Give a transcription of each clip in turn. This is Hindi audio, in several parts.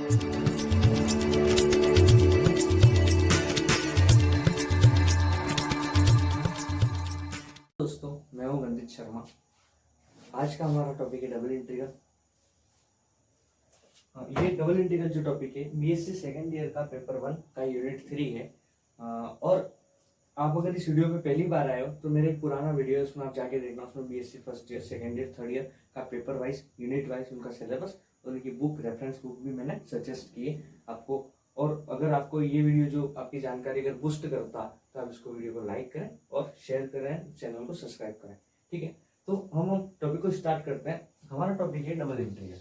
दोस्तों, मैं हूं वंदित शर्मा। आज का हमारा टॉपिक है डबल इंटीग्रल। ये डबल इंटीग्रल जो टॉपिक है बीएससी सेकेंड ईयर का पेपर 1 का यूनिट 3 है। और आप अगर इस वीडियो पे पहली बार आए हो तो मेरे एक पुराना वीडियो है, उसमें आप जाके देखना। उसमें BSc first year, second year, third year का पेपर वाइज, यूनिट वाइज उनका सिलेबस और उनकी बुक, रेफरेंस बुक भी मैंने सजेस्ट किए आपको। और अगर आपको ये वीडियो जो आपकी जानकारी अगर बूस्ट करता तो आप इसको वीडियो को लाइक करें और शेयर करें, चैनल को सब्सक्राइब करें। ठीक है, तो हम टॉपिक को स्टार्ट करते हैं। हमारा टॉपिक है डबल इंटीग्रल।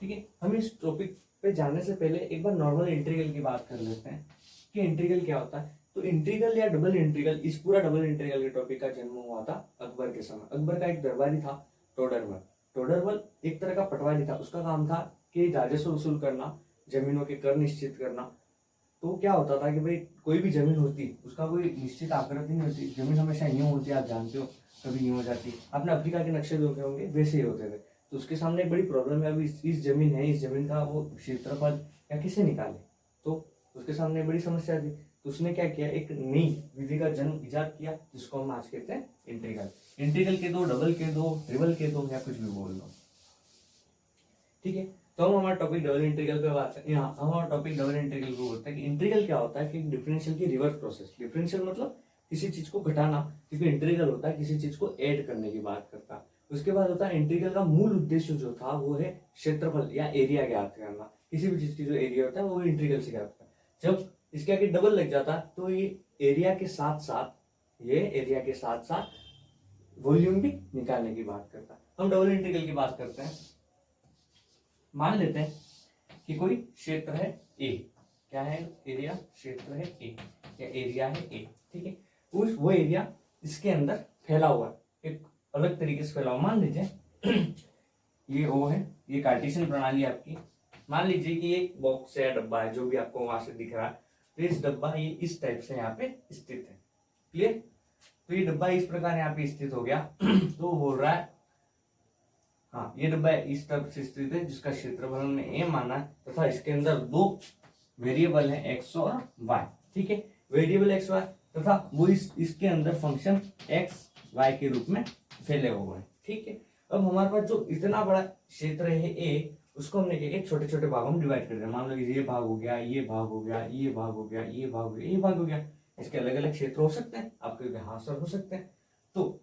ठीक है, हम इस टॉपिक पे जाने से पहले एक बार नॉर्मल इंटीग्रल की बात कर लेते हैं कि इंटीग्रल क्या होता है। तो इंटीग्रल या डबल इंटीग्रल, इस पूरा डबल इंटीग्रल के टॉपिक का जन्म हुआ था अकबर के समय। अकबर का एक दरबारी था टोडरमल। टोडरमल एक तरह का पटवारी था। उसका काम था कि राजस्व वसूल करना, जमीनों के कर निश्चित करना। तो क्या होता था कि भाई कोई भी जमीन होती, उसका कोई निश्चित आकृति नहीं होती। जमीन हमेशा यूं होती, आप जानते हो, कभी यूं हो जाती। आपने अफ्रीका के नक्शे देखे होंगे, वैसे ही होते थे। तो उसके सामने एक बड़ी प्रॉब्लम है। अभी इस जमीन है, इस जमीन का वो क्षेत्रफल या किसे निकाले, तो उसके सामने एक बड़ी समस्या थी। तो उसने क्या किया, एक नई विधि का जन्म इजाद किया, जिसको हम आज कहते हैं इंटीग्रल। इंटीग्रल के दो, डबल के दो, ट्रिपल के दो, या कुछ भी बोल दो। ठीक है, तो हम हमारा टॉपिक डबल इंटीग्रल पे बात करें। यहाँ हमारा टॉपिक डबल इंटीग्रल को बोलते हैं कि इंटीग्रल क्या होता है कि डिफरेंशियल की रिवर्स प्रोसेस। डिफरेंशियल मतलब किसी चीज को घटाना, क्योंकि इंटीग्रल होता है किसी चीज को ऐड करने की बात करता है। उसके बाद होता है इंटीग्रल का मूल उद्देश्य जो था वो है क्षेत्रफल या एरिया ज्ञात करना। किसी भी चीज की जो एरिया होता है वो इंटीग्रल से ज्ञात करता है। जब इसके आगे डबल लग जाता है तो ये एरिया के साथ साथ वॉल्यूम भी निकालने की बात करता है। हम डबल इंटीग्रल की बात करते हैं। मान लेते हैं कि कोई क्षेत्र है ए। क्या है? एरिया। क्षेत्र है ए या एरिया है ए। ठीक है, वो एरिया इसके अंदर फैला हुआ है, एक अलग तरीके से फैला हुआ। मान लीजिए ये ओ है, ये कार्टेशियन प्रणाली आपकी। मान लीजिए कि एक बॉक्स या डब्बा है, जो भी आपको वहां से दिख रहा है। तो इस डब्बा ये इस टाइप से यहाँ पे स्थित है। क्लियर? तो ये डब्बा इस प्रकार यहाँ पे स्थित हो गया। तो बोल रहा है, हाँ, ये डब्बा इस तरफ से स्थित है, जिसका क्षेत्रफल हमने ए माना है, तथा इसके अंदर दो वेरिएबल है, एक्स और वाई। ठीक है, वेरिएबल एक्स वाई, तथा वो इसके अंदर फंक्शन एक्स वाई के रूप में फैले हुए हैं। ठीक है, अब हमारे पास जो इतना बड़ा क्षेत्र है ए, उसको हमने क्या किया, छोटे छोटे भागों में डिवाइड कर दिया। मान लो ये भाग हो गया, ये भाग हो गया, ये भाग हो गया, ये भाग हो गया, ये भाग हो गया। इसके अलग अलग क्षेत्र हो सकते हैं, आपके हाँ सर हो सकते हैं। तो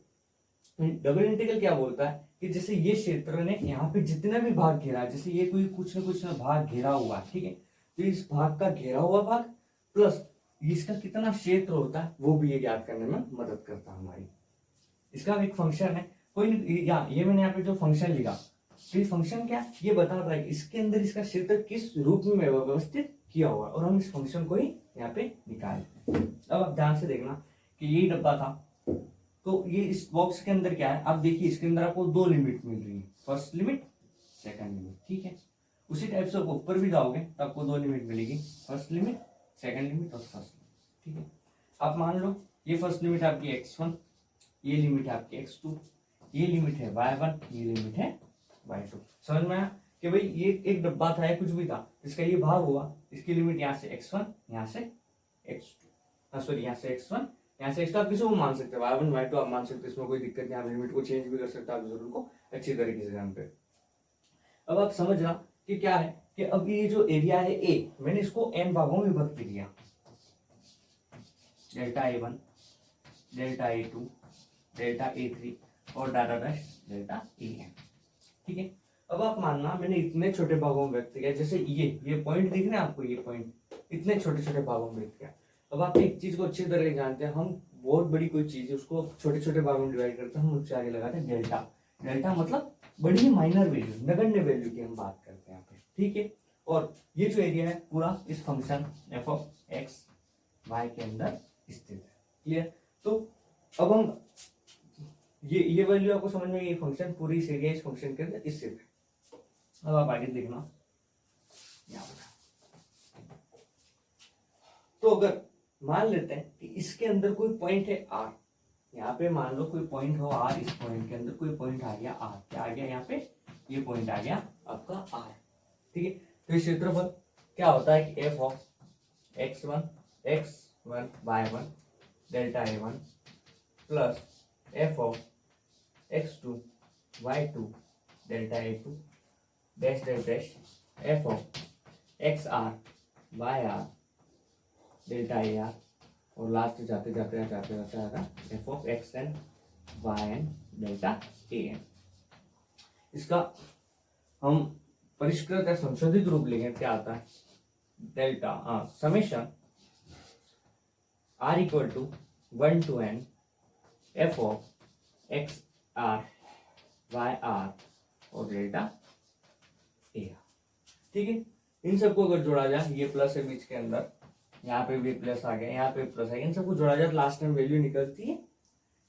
डबल इंटीग्रल क्या बोलता है कि जैसे ये क्षेत्र ने यहाँ पे जितना भी भाग घेरा, जैसे ये कोई कुछ ना भाग घेरा हुआ है। ठीक है, तो इस भाग का घेरा हुआ भाग प्लस इसका कितना क्षेत्र होता है, वो भी ये ज्ञात करने में मदद करता है हमारी। इसका एक फंक्शन है, कोई ये मैंने यहाँ पे जो फंक्शन लिखा, तो ये फंक्शन क्या ये बता रहा है इसके अंदर इसका क्षेत्र किस रूप में व्यवस्थित किया हुआ, और हम इस फंक्शन को ही यहाँ पे निकालते हैं। अब आप ध्यान से देखना कि यही डब्बा था। तो ये इस बॉक्स के अंदर क्या है, आप देखिए इसके अंदर आपको दो लिमिट मिल रही है, फर्स्ट लिमिट, सेकंड लिमिट। ठीक है, उसी टाइप से आप ऊपर भी जाओगे तो आपको दो लिमिट मिलेगी, फर्स्ट लिमिट, सेकंड लिमिट और फर्स्ट लिमिट। ठीक है, आप मान लो ये फर्स्ट लिमिट आपकी x1, ये लिमिट है आपकी x2, ये लिमिट है y1, ये लिमिट है y2। समझ में आया कि भाई ये एक डब्बा था या कुछ भी था, इसका ये भाग हुआ, इसकी लिमिट यहाँ से x1, यहाँ से x2, सॉरी यहाँ से x1, यहाँ से एक्स्ट्रा आप किसी को मान सकते हैं, y1 y2 आप मान सकते हैं, इसमें कोई दिक्कत नहीं। आप लिमिट को चेंज भी कर सकते हैं, आप जरूर को अच्छी तरीके से जानते हैं। अब आप समझना कि क्या है कि अब ये जो एरिया है ए, मैंने इसको n भागों में विभक्त किया, delta A1, delta A2, delta A3 और डाटा डैश डेल्टा AN। ठीक है, अब आप मानना मैंने इतने छोटे भागों में व्यक्त किया, जैसे ये पॉइंट दिख रहे हैं आपको, ये पॉइंट इतने छोटे छोटे भागों में व्यक्त किया। अब आप एक चीज को अच्छी तरह जानते हैं, हम बहुत बड़ी कोई चीज है उसको छोटे छोटे भागों में डिवाइड करते हैं, हम उससे आगे लगाते हैं डेल्टा। डेल्टा मतलब बड़ी माइनर वैल्यू, नगण्य वैल्यू की हम बात करते हैं यहाँ पे। ठीक है, और ये जो एरिया है पूरा इस function F of x Y के अंदर स्थित है। क्लियर? तो अब हम ये वैल्यू आपको समझ में, ये फंक्शन पूरी इस एरिया इस फंक्शन के अंदर स्थित है। अब आप आगे देखना, तो अगर मान लेते हैं कि इसके अंदर कोई पॉइंट है आर, यहाँ पे मान लो कोई पॉइंट हो आर, इस पॉइंट के अंदर कोई पॉइंट आ गया आर, क्या आ गया यहाँ पे, ये पॉइंट आ गया आपका आर, ठीक है। तो इस क्षेत्रफल क्या होता है कि F of x1 y1 delta a1 plus F of x2 y2 delta a2 dash dash dash F of xr yr delta ar, और लास्ट जाते जाते जाते जाते आएगा F of xn yn delta an। इसका हम परिष्कृत या संशोधित रूप लेंगे, क्या आता है, delta summation r equal to 1 to n F of X R Y R और डेल्टा ए आर, ठीक है। इन सबको अगर जोड़ा जाए, ये प्लस है बीच के अंदर, यहाँ पे भी प्लस आ गया, यहाँ पे प्लस आ गया, इन सबको जोड़ा जाए तो लास्ट में वैल्यू निकलती है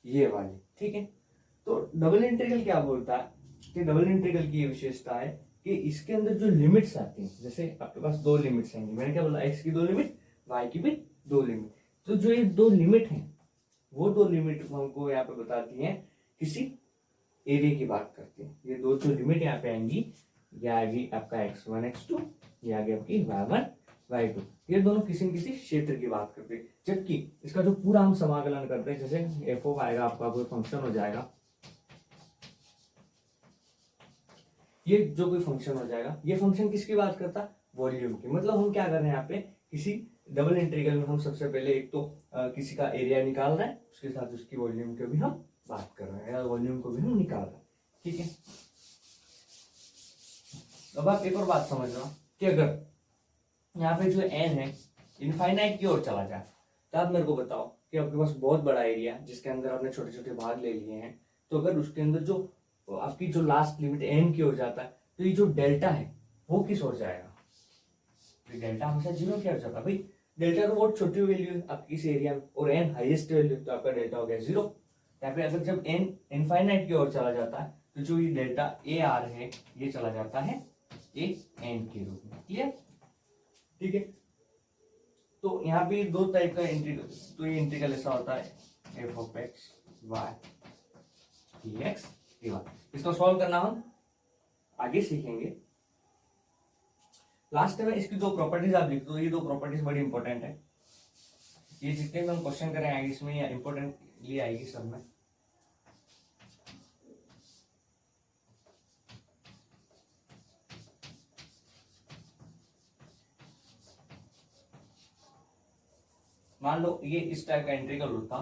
ये वाली, ठीक है। तो डबल इंटीग्रल क्या बोलता है कि डबल इंटीग्रल की ये विशेषता है कि इसके अंदर जो लिमिट्स आती हैं, जैसे आपके पास दो लिमिट्स आएंगी, मैंने क्या बोला, एक्स की दो लिमिट, वाई की भी दो लिमिट, तो जो ये दो लिमिट हैं वो दो लिमिट हमको यहाँ पे बताती हैं किसी एरिया की बात करते हैं। ये दो जो लिमिट यहाँ पे आएंगी, ये आएगी आपका x1 x2, ये आगे आपकी y1 y2, ये दोनों किसी न किसी क्षेत्र की बात करते हैं। जबकि इसका जो पूरा हम समाकलन करते हैं, जैसे एफ ऑफ आएगा आपका कोई फंक्शन हो जाएगा, ये जो कोई फंक्शन हो जाएगा, ये फंक्शन किसकी बात करता है, वॉल्यूम की। मतलब हम क्या कर रहे हैं यहाँ पे, किसी डबल इंटीग्रल में हम सबसे पहले एक तो किसी का एरिया निकाल रहे हैं, उसके साथ उसकी वॉल्यूम की भी हम बात कर रहे हैं, या वॉल्यूम को भी हम निकाल रहे हैं, ठीक है। अब आप एक और बात समझ लो कि अगर यहाँ पे जो एन है इनफाइनाइट की ओर चला जाए, तो आप मेरे को बताओ कि आपके पास बहुत बड़ा एरिया जिसके अंदर आपने छोटे छोटे भाग ले लिए हैं, तो अगर उसके अंदर जो आपकी जो लास्ट लिमिट एन की ओर जाता है, तो ये जो डेल्टा है वो किस ओर जाएगा, तो डेल्टा हमेशा जीरो की ओर जाता है। भाई डेल्टा तो बहुत छोटी वैल्यू है आपकी इस एरिया में, और एन हाईएस्ट वैल्यू, तो आपका डेल्टा हो गया जीरो। यहाँ पे अगर जब एन इनफाइनाइट की ओर चला जाता है, तो जो ये डेल्टा ए आर है ये चला जाता है ए एन के रूप में, क्लियर, ठीक है। तो यहाँ पे दो टाइप का इंटीग्रल, तो ये इंटीग्रल ऐसा होता है F of x Y D x D Y. इसको सॉल्व करना हम आगे सीखेंगे। लास्ट में इसकी दो प्रॉपर्टीज आप लिख दो, ये दो प्रॉपर्टीज बड़ी इंपॉर्टेंट है, ये जितने भी हम क्वेश्चन करेंगे इसमें ये इंपॉर्टेंटली आएगी सब में। मान लो ये इस टाइप का इंटीग्रल होता,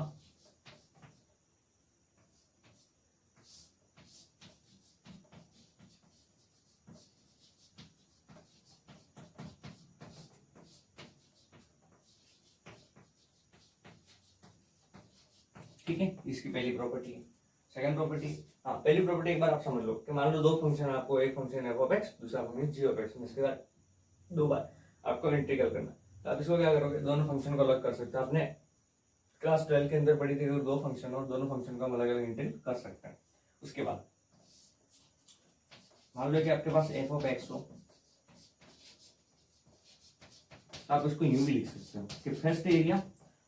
ठीक है। इसकी पहली प्रॉपर्टी है। सेकंड प्रॉपर्टी, हाँ पहली प्रॉपर्टी एक बार आप समझ लो कि मान लो दो फंक्शन आपको, एक फंक्शन एफ ऑफ एक्स, दूसरा फंक्शन जी ऑफ एक्स, इसके बाद दो बार आपको इंटीग्रल करना, तो आप इसको क्या करोगे, दोनों फंक्शन को अलग कर सकते हो। आपने क्लास 12 के अंदर पढ़ी थी, दो फंक्शन और दोनों फंक्शन को हम अलग अलग इंटीग्रेट कर सकते हैं। उसके बाद मान लो कि आपके पास एफ ऑफ एक्स हो, आप इसको यूं भी लिख सकते हो कि फर्स्ट एरिया,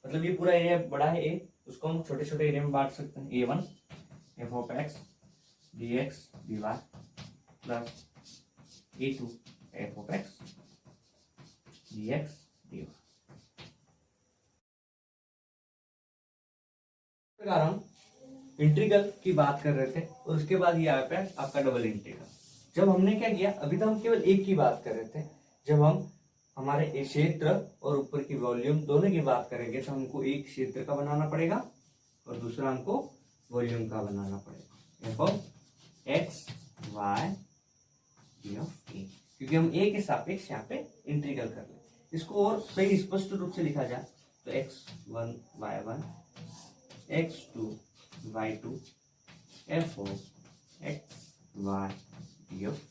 मतलब ये पूरा एरिया बड़ा है ए, उसको हम छोटे छोटे एरिया में बांट सकते हैं। a1 F of x D x D Y plus a2 F of x D x D Y. प्रकार हम इंटीग्रल की बात कर रहे थे, और उसके बाद ये आ गया आपका डबल इंटीग्रल। जब हमने क्या किया, अभी तो हम केवल एक की बात कर रहे थे, जब हम हमारे क्षेत्र और ऊपर की वॉल्यूम दोनों की बात करेंगे, तो हमको एक क्षेत्र का बनाना पड़ेगा और दूसरा हमको वॉल्यूम का बनाना पड़ेगा, F of x Y D of A, क्योंकि हम ए के सापेक्ष यहाँ पे इंटीग्रल कर ले। इसको और सही स्पष्ट रूप से लिखा जाए तो x1 y1 x2 y2 F of x Y D of,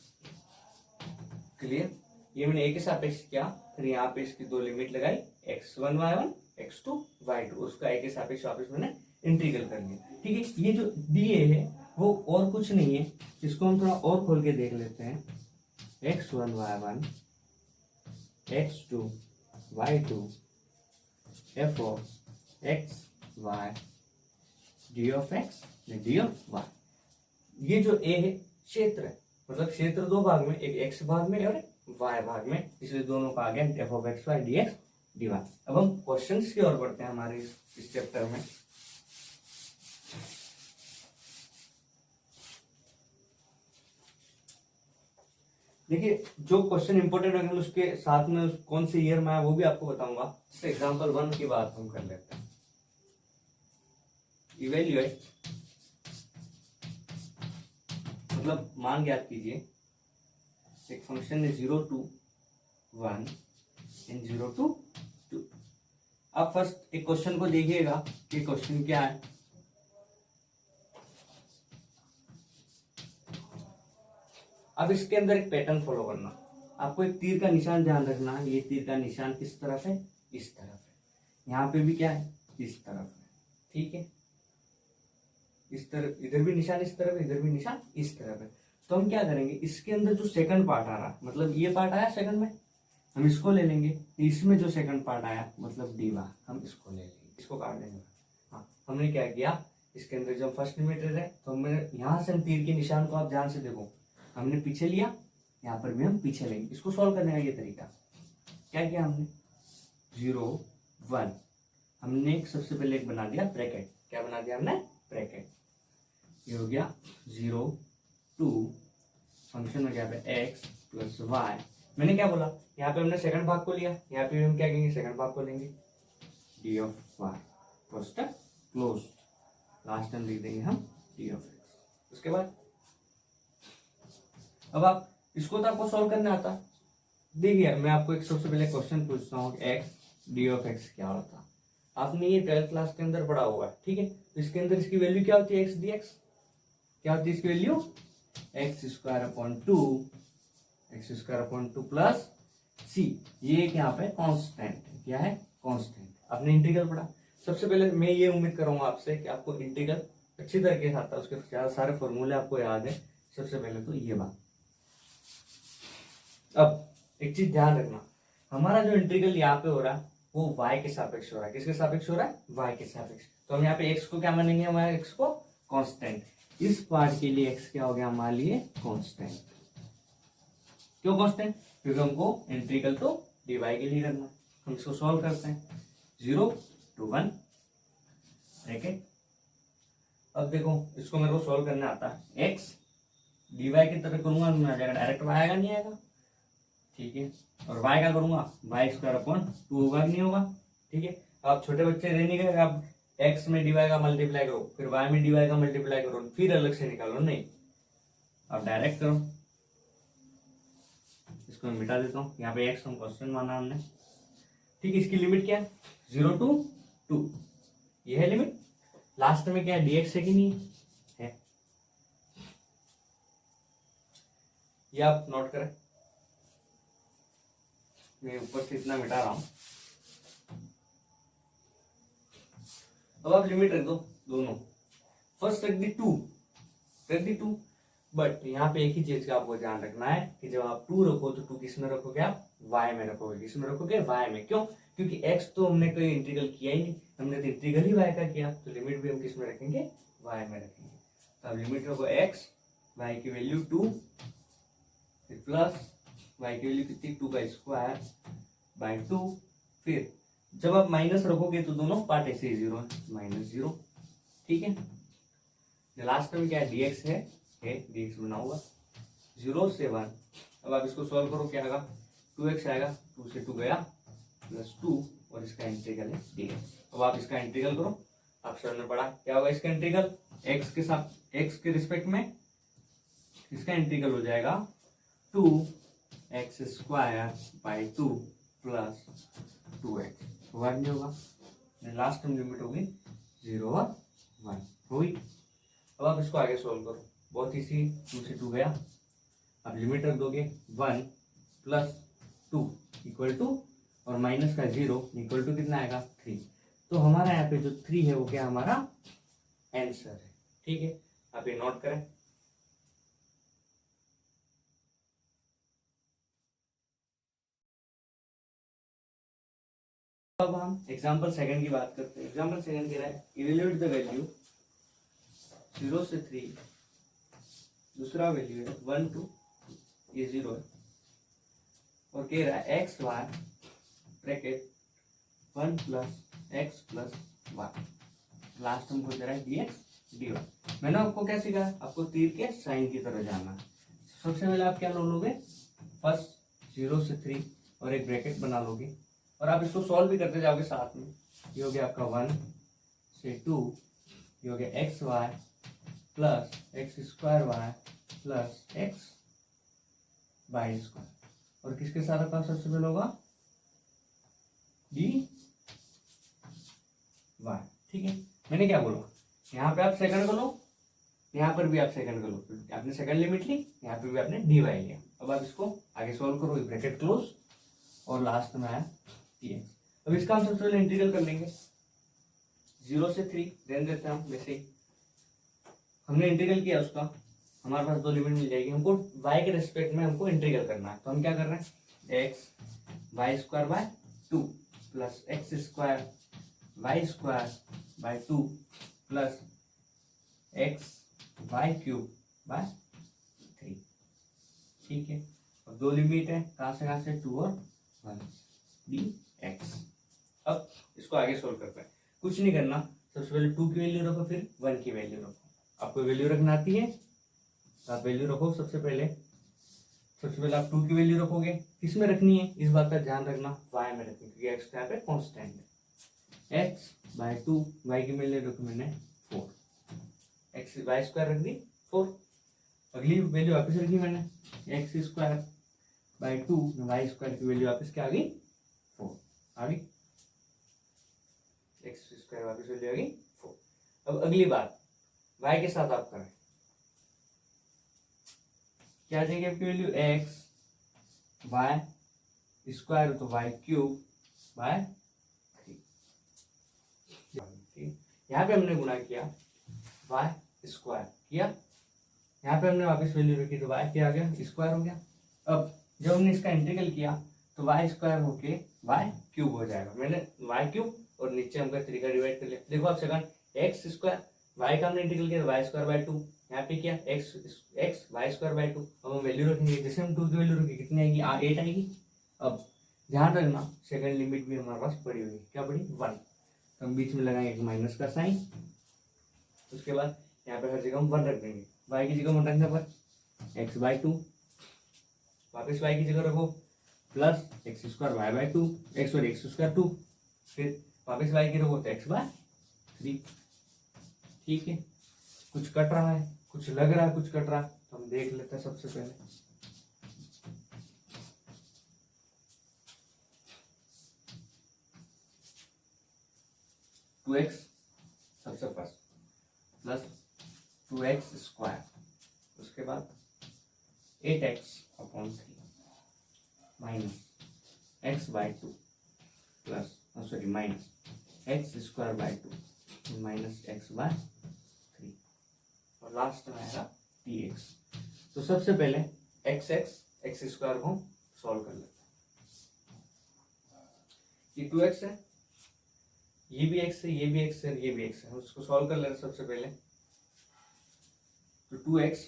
clear. ये मैंने ए के सापेक्ष किया, फिर यहाँ पे इसकी दो लिमिट लगाई, x1 y1 x2 y2, उसका ए के सापेक्ष वापस मैंने इंटीग्रल कर लिया, ठीक है। ये जो दिए है वो और कुछ नहीं है, इसको हम थोड़ा और खोल के देख लेते हैं, x1 y1 x2 y2 F of x Y D of x d of y. ये जो ए है क्षेत्र है, मतलब क्षेत्र दो भाग में, एक एक्स भाग में और एक वाई भाग में, इसलिए दोनों का आ गया f of x Y D x D y. अब हम क्वेश्चन की ओर बढ़ते हैं हमारे इस चैप्टर में। देखिए जो क्वेश्चन इंपोर्टेंट होंगे उसके साथ में कौन से ईयर में आया वो भी आपको बताऊंगा। जैसे एग्जांपल 1 की बात हम कर लेते हैं। इवेल्युएट मतलब मान ज्ञात कीजिए, एक फंक्शन है 0 to 1 एंड 0 to 2। आप फर्स्ट एक क्वेश्चन को देखिएगा कि क्वेश्चन क्या है। अब इसके अंदर एक पैटर्न फॉलो करना, आपको एक तीर का निशान ध्यान रखना है। ये तीर का निशान किस तरफ है? इस तरफ है। यहाँ पे भी क्या है? इस तरफ है, ठीक है। इस तरफ, इधर भी निशान इस तरफ है, इधर भी निशान इस तरफ है। तो हम क्या करेंगे, इसके अंदर जो सेकंड पार्ट आ रहा, मतलब ये पार्ट आया सेकंड में, हम इसको ले लेंगे। इसमें जो सेकंड पार्ट आया मतलब डीवा, हम इसको ले लेंगे, इसको काट देंगे। हाँ, हमने क्या किया, इसके अंदर जो फर्स्ट लिमिटर है तो हमने यहाँ से हम तीर के निशान को आप ध्यान से देखो, हमने पीछे लिया, यहाँ पर भी हम पीछे लेंगे। इसको सॉल्व करने का ये तरीका क्या किया हमने, 0 1 हमने सबसे पहले एक बना दिया ब्रैकेट। क्या बना दिया हमने? ब्रैकेट। ये हो गया 0 2 फंक्शन हो गया पे x प्लस वाई। मैंने क्या बोला, यहाँ पे हमने सेकंड भाग को लिया, यहाँ पे हम क्या कहेंगे, सेकंड भाग को लेंगे। D of y first close, last time लिख देंगे हम डी ऑफ एक्स। उसके बाद अब आप इसको तो आपको सॉल्व करना आता। देखिए मैं आपको एक सबसे पहले क्वेश्चन पूछता हूँ, एक्स डी ऑफ एक्स क्या होता। आपने ये 12th क्लास के अंदर पढ़ा हुआ है, ठीक है। तो इसके अंदर इसकी वैल्यू क्या होती है, एक्स डी एक्स। क्या होती है इसकी value? X square upon 2 plus C. ये यहाँ पे कांस्टेंट, क्या है? कांस्टेंट। आपने इंटीग्रल पढ़ा। सबसे पहले मैं ये उम्मीद करूंगा आपसे कि आपको इंटीग्रल अच्छी तरीके से आता है, उसके सारे फॉर्मूले आपको याद है। सबसे पहले तो ये बात। अब एक चीज ध्यान रखना, हमारा जो इंटीग्रल यहाँ पे हो रहा है वो y के सापेक्ष हो रहा है। किसके सापेक्ष हो रहा है? y के सापेक्ष। तो हम यहाँ पे x को क्या मानेंगे, हमारे x को कांस्टेंट। इस पार्ट के लिए x क्या हो गया हमारे लिए? कांस्टेंट। क्यों कांस्टेंट? क्योंकि हमको इंटीग्रल तो dy के लिए करना है। हम इसको सॉल्व करते हैं, 0 to 1 ब्रैकेट। अब देखो इसको मेरे को सॉल्व करना आता है, x dy की तरह करूंगा आ जाएगा डायरेक्ट, y आएगा नहीं आएगा, ठीक है। और y का करूंगा वाई स्क्वायर अपॉन 2 होगा नहीं होगा, ठीक है। आप छोटे बच्चे रह नहीं गए, आप x में dy का मल्टीप्लाई करो, फिर y में dy का मल्टीप्लाई करो, फिर अलग से निकालो, नहीं आप डायरेक्ट करो। इसको मैं मिटा देता हूँ, यहाँ पे x हम क्वेश्चन माना हमने, ठीक है। इसकी लिमिट क्या है? 0 to 2, ये है लिमिट। लास्ट में क्या है, dx है कि नहीं है? ये आप नोट करें, मैं ऊपर से इतना मिटा रहा हूं। अब आप लिमिट रख दो दोनों, फर्स्ट रख दी 2, बट यहाँ पे एक ही चीज का आपको ध्यान रखना है कि जब आप 2 रखो तो 2 किस में रखोगे? आप y में रखोगे। किस में रखोगे? y में। क्यों? क्योंकि x तो हमने कोई इंटीग्रल किया ही नहीं, हमने तो इंटीग्रल ही y का किया, तो लिमिट भी हम किस में रखेंगे? y में रखेंगे। तो अब लिमिट रखो x, y की वैल्यू 2, फिर प्लस y की वैल्यू कितनी? 2 का स्क्वायर बाय 2। फिर जब आप माइनस रखोगे तो दोनों पार्ट ऐसे ही 0 है, -0, ठीक है। लास्ट में क्या है? dx है dx बना हुआ 0 से 1। अब आप इसको सॉल्व करो, क्या आएगा? 2x आएगा, 2 से 2 गया प्लस 2, और इसका इंटीग्रल है dx। अब आप इसका इंटीग्रल करो, आप सर ने पढ़ा क्या होगा इसका इंटीग्रल? x के साथ, x के रिस्पेक्ट में इसका इंटीग्रल हो जाएगा 2x square by 2 plus 2x। होगा नहीं होगा? लास्ट में लिमिट होगी 0 और 1 हुई। अब आप इसको आगे सोल्व करो, बहुत इजी। 2 से 2 गया, अब लिमिट रख दोगे 1 प्लस 2 इक्वल टू, और माइनस का 0 इक्वल टू कितना आएगा? 3। तो हमारा यहाँ पे जो 3 है वो क्या हमारा आंसर है, ठीक है। आप ये नोट करें। अब हम एग्जाम्पल सेकंड की बात करते हैं। एग्जाम्पल सेकंड कह रहा है, इवेल्युएट द वैल्यू 0 से 3, दूसरा वैल्यू है 1 2, ये 0 है, और कह रहा है x y bracket 1 plus x plus y, last हमको दे रहा है dx dy। मैंने आपको क्या सिखाया, आपको तीर के साइन की तरह जाना है। सबसे पहले आप क्या लोगे, फर्स्ट 0 से 3 और एक ब्रैकेट बना लोगे, और आप इसको सॉल्व भी करते जाओगे साथ में। ये हो गया आपका 1 से 2, ये हो गया x y plus x square y plus x y square, और किसके साथ आपका सबसे पहले होगा डी वाई। ठीक है, मैंने क्या बोला, यहाँ पे आप सेकंड कर लो, यहाँ पर भी आप सेकंड कर लो, आपने सेकंड लिमिट ली, यहाँ पे भी आपने डी वाई लिया। अब आप इसको आगे सॉल्व करो, ब्रैकेट क्लोज, और लास्ट में आया dx। अब इसका हम सबसे पहले इंटीग्रल कर लेंगे 0 से 3, रहने देते हैं हम वैसे ही। हमने इंटीग्रल किया उसका, हमारे पास दो लिमिट मिल जाएगी, हमको y के रेस्पेक्ट में हमको इंटीग्रल करना है। तो हम क्या कर रहे हैं, x y square by 2 plus x square y square by 2 plus x y cube by 3। ठीक है, अब दो लिमिट है, कहाँ से 2 और 1 dx। अब इसको आगे सोल्व करते हैं, कुछ नहीं करना, सबसे पहले 2 की वैल्यू रखो, फिर 1 की वैल्यू रखो। आपको वैल्यू रखना आती है तो आप वैल्यू रखो। सबसे पहले आप 2 की वैल्यू रखोगे, किस में रखनी है इस बात का ध्यान रखना, y में रखनी, क्योंकि x यहाँ पे कांस्टेंट है। x बाय 2, y की वैल्यू रखी मैंने 4, x वाई स्क्वायर रख दी 4। अगली वैल्यू वापस रखी मैंने, x square by 2, y square की वैल्यू वापस क्या आ गई 4 आ गई, एक्स स्क्वायर वापस वैल्यू आ गई 4। अब अगली बात y के साथ आप करें, क्या आ जाएगी आपकी वैल्यू, एक्स वाई स्क्वायर तो वाई क्यूब बाय 3। यहाँ पे हमने गुणा किया, वाई स्क्वायर किया, यहाँ पे हमने वापस वैल्यू रखी तो वाई क्या आ गया, स्क्वायर हो गया। अब जब हमने इसका इंटीग्रल किया तो वाई स्क्वायर होके वाई क्यूब हो जाएगा, मैंने वाई क्यूब और नीचे हमका 3 का डिवाइड कर लिया। देखो आप सेकंड एक्स स्क्वायर, वाई का हमने इंटीग्रल किया वाई स्क्वायर बाय 2, यहाँ पे किया एक्स वाई स्क्वायर बाय 2। अब हम वैल्यू रखेंगे, जैसे हम 2 की वैल्यू रखेंगे कितनी आएगी, 8 आएगी। अब ध्यान रखना सेकंड लिमिट भी हमारे पास पड़ी हुई, क्या पड़ी 1, तो हम बीच में लगाएंगे एक माइनस का साइन। उसके बाद यहाँ पे हर जगह हम 1 रख देंगे, y की जगह 1 रखने पर एक्स बाय 2, वापस y की जगह रखो plus x square y by 2, x square 2, फिर वापस y की रखो तो एक्स बाय 3। ठीक है, कुछ कट रहा है, कुछ लग रहा है, कुछ कट रहा है, तो हम देख लेते हैं। सबसे पहले टू एक्स सबसे फर्स्ट प्लस 2x स्क्वायर, उसके बाद 8x upon 3 minus x by 2 plus minus x square by 2 minus x by 3, और लास्ट में आएगा dx। तो सबसे पहले एक्स स्क्वायर को सॉल्व कर लेते हैं। ये 2x है, ये भी x है, ये भी x है, ये भी x है, उसको सॉल्व कर लेते हैं सबसे पहले। तो 2x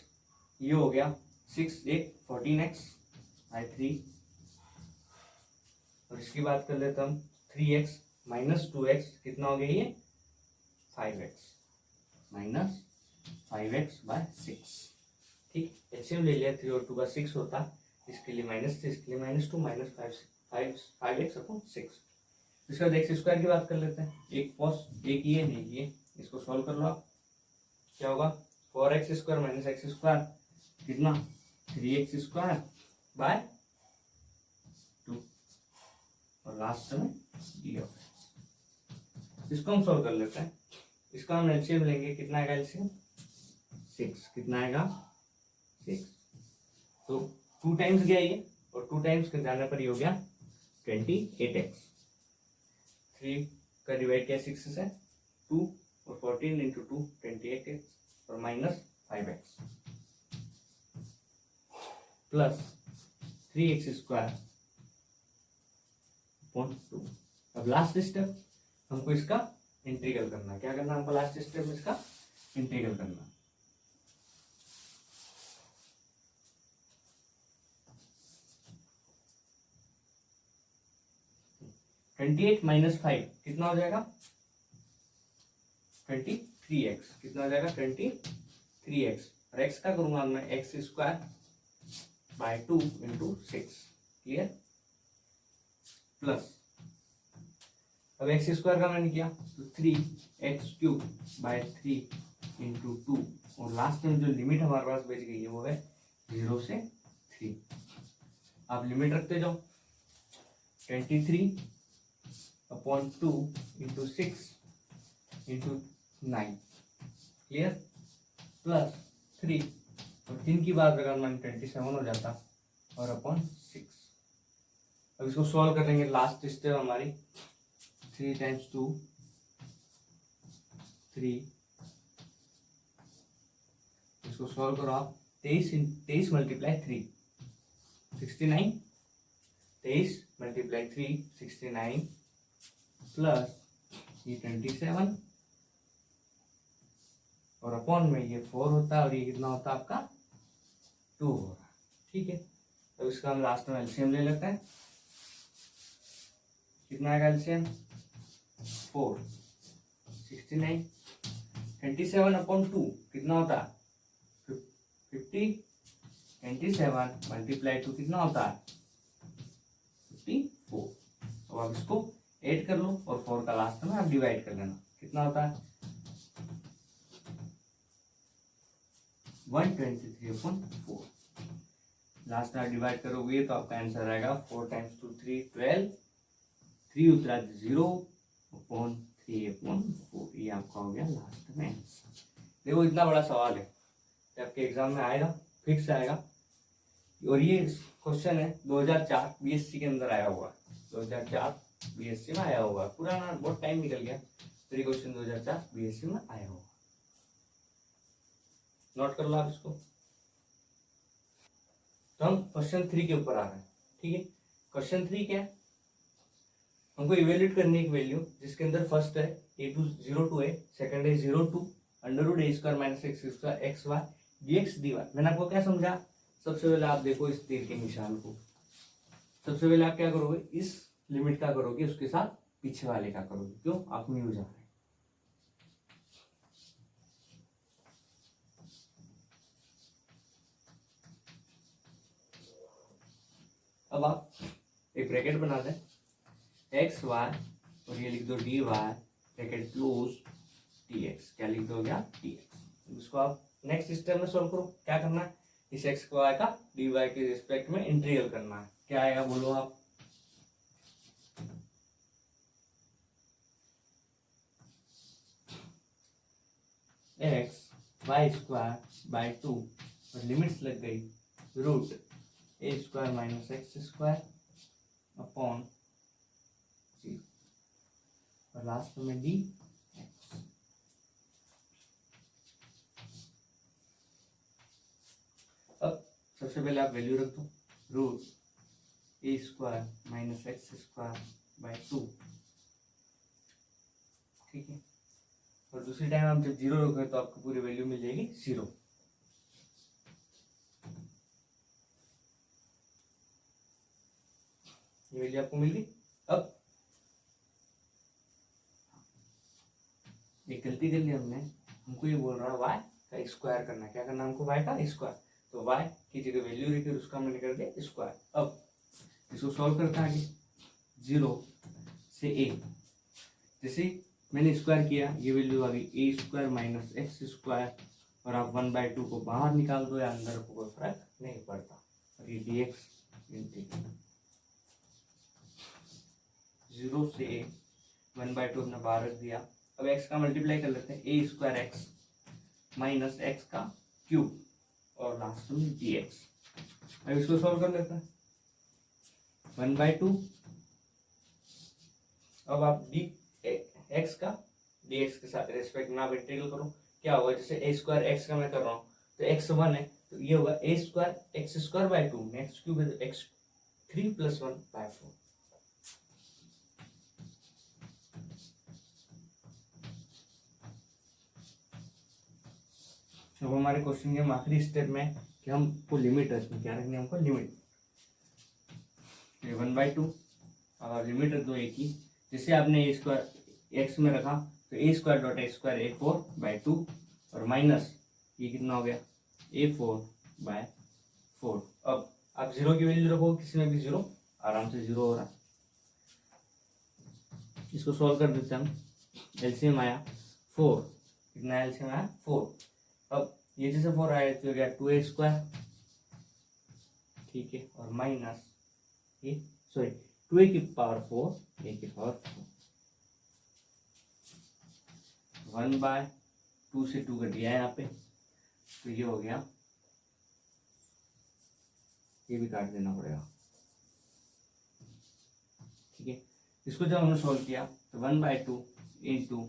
ये हो गया 6 8 14x बाय 3, और इसकी बात कर लेते हम 3x माइनस 2x कितना हो गया, ये 5x माइनस 5x बाय 6। ठीक, एचसीएम ले लिया, 3 और 2 का 6 होता, इसके लिए -3, इसके लिए -2 माइनस 5x अपॉन 6। इसके बाद एक्स स्क्वायर की बात कर लेते हैं, एक कॉस एक ये इसको सॉल्व कर लो आप, क्या होगा 4x square minus x square कितना 3x स्क्वायर बाय 2, और लास्ट में dx। इसको हम सॉल्व कर लेते हैं, इसका हम एलसीएम लेंगे, कितना आएगा एलसीएम 6, कितना आएगा 6, तो 2 टाइम्स गया ये, और 2 टाइम्स के जाने पर ये हो गया 28x। 3 का डिवाइड किया 6 से, 2 और 14 इंटू 2 28x, और minus 5x plus 3x square upon 2। अब लास्ट स्टेप हमको इसका इंटीग्रल करना है, क्या करना है हमको लास्ट स्टेप में इसका इंटीग्रल करना है। 28 माइनस 5 कितना हो जाएगा 23x। कितना हो जाएगा 23x। और x का करूंगा मैं x square by 2 into 6। Clear. Plus अब एक्स स्क्वायर का मैंने किया तो 3x³ बाय 3 इंटू 2। और लास्ट में जो लिमिट हमारे पास बच गई है वो है 0 से 3। आप लिमिट रखते जाओ 23/2 इंटू 6 इंटू 9। क्लियर। प्लस 3 और 3 की बात अगर मान 27 हो जाता और अपॉन 6। अब इसको सॉल्व करेंगे। लास्ट स्टेप हमारी 3 टाइम्स 2 3। इसको सॉल्व करो आप। 23 मल्टीप्लाई 3 69। 23 मल्टीप्लाई 3 69 प्लस ये 27 और अपॉन में ये 4 होता है और ये कितना होता है आपका 2 हो रहा है। ठीक है। तो इसका हम लास्ट में एलसीएम ले लेते हैं। कितना आएगा एलसीएम 4 69 27/2 कितना होता है 50। 27 मल्टीप्लाई 2 कितना होता है 54। अब आप इसको ऐड कर लो और 4 का लास्ट में आप डिवाइड कर लेना। कितना होता है 123/4। लास्ट में डिवाइड करोगे तो आपका आंसर आएगा 4 टाइम्स 2 3 12। 3 उतरा 0/3/4। ये आपका हो गया लास्ट में आंसर। देखो इतना बड़ा सवाल है, आपके एग्जाम में आएगा, फिक्स आएगा। और ये क्वेश्चन है 2004 बीएससी के अंदर आया हुआ। 2004 बीएससी में आया हुआ। पुराना बहुत टाइम निकल गया, तो ये क्वेश्चन 2004 बीएससी में आया हुआ। नोट कर लो आप इसको। तो हम क्वेश्चन 3 के ऊपर आ रहे हैं। ठीक है। क्वेश्चन 3 क्या है, हमको इवेल्यूएट करनी है एक वैल्यू जिसके अंदर फर्स्ट है a2 है, सेकंड है 0 to √a² - x² xy dx dy। मैंने आपको क्या समझा, सबसे पहले आप देखो इस तीर के निशान को। सबसे पहले आप क्या करोगे, इस लिमिट का करोगे, उसके साथ पीछे वाले का करोगे। क्यों, आप न्यू जा रहे हैं। अब आप एक ब्रैकेट बना दें एक्स वाई और ये लिख दो dy ब्रैकेट क्लोज dx। क्या लिख दो क्या dx। इसको आप नेक्स्ट स्टेप में सॉल्व करो। क्या करना है, इस x को y का dy के रिस्पेक्ट में इंटीग्रल करना है। क्या आएगा बोलो आप, x y²/2 और लिमिट्स लग गई √a² - x² अपॉन 0 और लास्ट में डी। अब सबसे पहले आप वैल्यू रख दो √a² - x²/2। ठीक है। और दूसरी टाइम आप जब 0 रखोगे तो आपको पूरी वैल्यू मिल जाएगी 0। ये वैल्यू आपको मिल गई। अब एक गलती कर ली हमने, हमको ये बोल रहा है y का स्क्वायर करना है। क्या करना है हमको, y का स्क्वायर। तो y की जगह वैल्यू रखी, उसका मैंने कर दिया स्क्वायर। अब इसको सॉल्व करता है आगे 0 से a। जैसे मैंने स्क्वायर किया, ये वैल्यू आ गई a² - x² और आप 1/2 को बाहर निकाल दो या अंदर को, कोई फर्क नहीं पड़ता। और ये dx इंटीग्रल 0 से a 1/2 अपने बाहर रख दिया। अब x का मल्टीप्लाई कर लेते हैं, a² x - x³ और लास्ट में dx। अब इसको सॉल्व कर लेते हैं 1/2। अब आप x का dx के साथ रेस्पेक्ट में आप इंटीग्रल करो। क्या होगा, जैसे a² x का मैं कर रहा हूँ तो x1 है तो ये होगा a² x²/2 x³ है तो x3 + 1/4। अब हमारे क्वेश्चन के आखिरी स्टेप में कि हमको लिमिट रखनी, क्या रखनी है हमको लिमिट 1/2। अब आप लिमिट रख दो a की जैसे आपने ए स्क्वायर एक्स में रखा तो A square dot X square A4/2 और माइनस ये कितना हो गया A4/4। अब आप जीरो की वैल्यू रखो, किसी में भी जीरो, आराम से जीरो हो रहा है। इसको सॉल्व कर देते हैं हम। एलसीएम आया 4, कितना एलसीएम आया 4। अब ये जैसे 4 आया तो गया 2A², ठीक है, और माइनस ये सॉरी 2A की पावर 4, A की पावर 4, 1/2 से 2 कट गया यहाँ पे, तो ये हो गया, ये भी काट देना पड़ेगा, ठीक है। इसको जब हमने सॉल्व किया तो 1/2 इंटू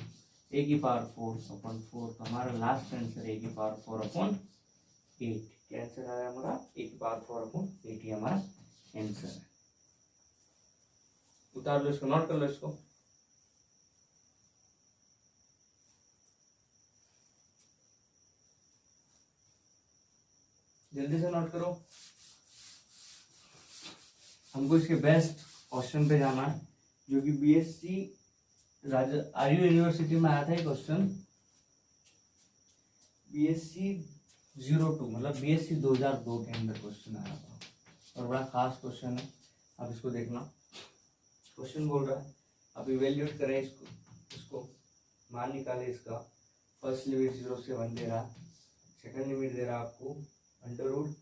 A की पावर 4/4, तो हमारा लास्ट आंसर A की पावर 4/8। क्या आंसर आया हमारा? A की पावर 4/8 ही हमारा आंसर है। उतार लो इसको, नोट कर लो इसको। जल्दी से नोट करो। हमको इसके बेस्ट क्वेश्चन पे जाना है, जो कि बीएससी आरयू यूनिवर्सिटी में आया था ये क्वेश्चन, बीएससी 02 मतलब बीएससी 2002 के अंदर क्वेश्चन आया था, और बड़ा खास क्वेश्चन है। आप इसको देखना, क्वेश्चन बोल रहा है आप इवेल्युएट करें इसको मान निकाले इसका। फर्स्ट लिमिट 0 से 1 दे रहा, सेकंड लिमिट दे रहा आपको √1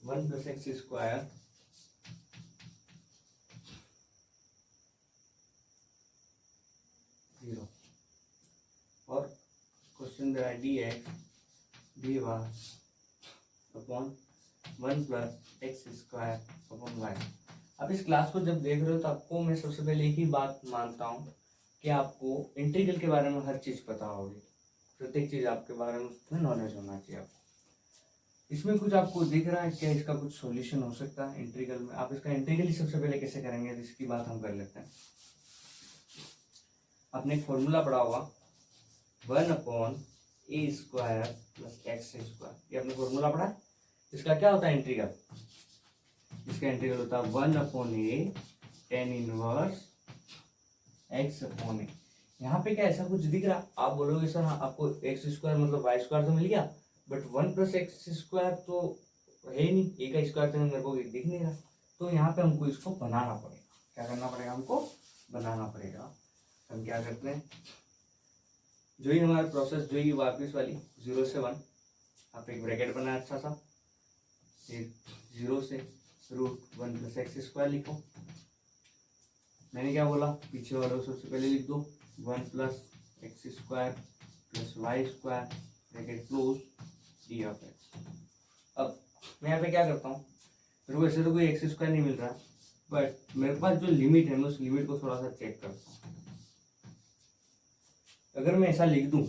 + x² 0, और क्वेश्चन दे रहा है dx dy upon 1 + x² y। अब इस क्लास को जब देख रहे हो तो आपको मैं सबसे पहले एक ही बात मानता हूँ कि आपको इंटीग्रल के बारे में हर चीज़ पता होगी, प्रत्येक चीज़ आपके बारे में उसमें नॉलेज होना चाहिए आपको। इसमें कुछ आपको दिख रहा है क्या? इसका कुछ सॉल्यूशन हो सकता है इंटीग्रल में? आप इसका इंटीग्रल ही सबसे पहले कैसे करेंगे इसकी बात हम कर लेते हैं। आपने एक फॉर्मूला पढ़ा होगा 1/a² + x², ये आपने फॉर्मूला पढ़ा है। इसका क्या होता है इंटीग्रल? इसका इंटीग्रल होता है 1/a tan−1 x/a। यहाँ पे क्या ऐसा कुछ दिख रहा? आप बोलोगे सर हाँ आपको x² मतलब y² तो मिल गया, बट 1 + x² तो है ही नहीं, a का स्क्वायर तो मेरे को दिख नहीं रहा। तो यहाँ पे हमको इसको बनाना पड़ेगा। क्या करना पड़ेगा? हमको बनाना पड़ेगा। हम क्या करते हैं, जो ही हमारा प्रोसेस जो ही वापस वाली 0 से 1, आप एक ब्रैकेट बनाए अच्छा सा, फिर 0 से √1 + x² लिखो। मैंने क्या बोला? पीछे वालों सबसे पहले लिख दो 1 + x² + y² bracket close d(x). अब मैं यहाँ पे क्या करता हूँ, मेरे को ऐसे तो कोई x² नहीं मिल रहा, बट मेरे पास जो लिमिट है मैं उस लिमिट को थोड़ा सा चेक करता हूँ। अगर मैं ऐसा लिख दूं,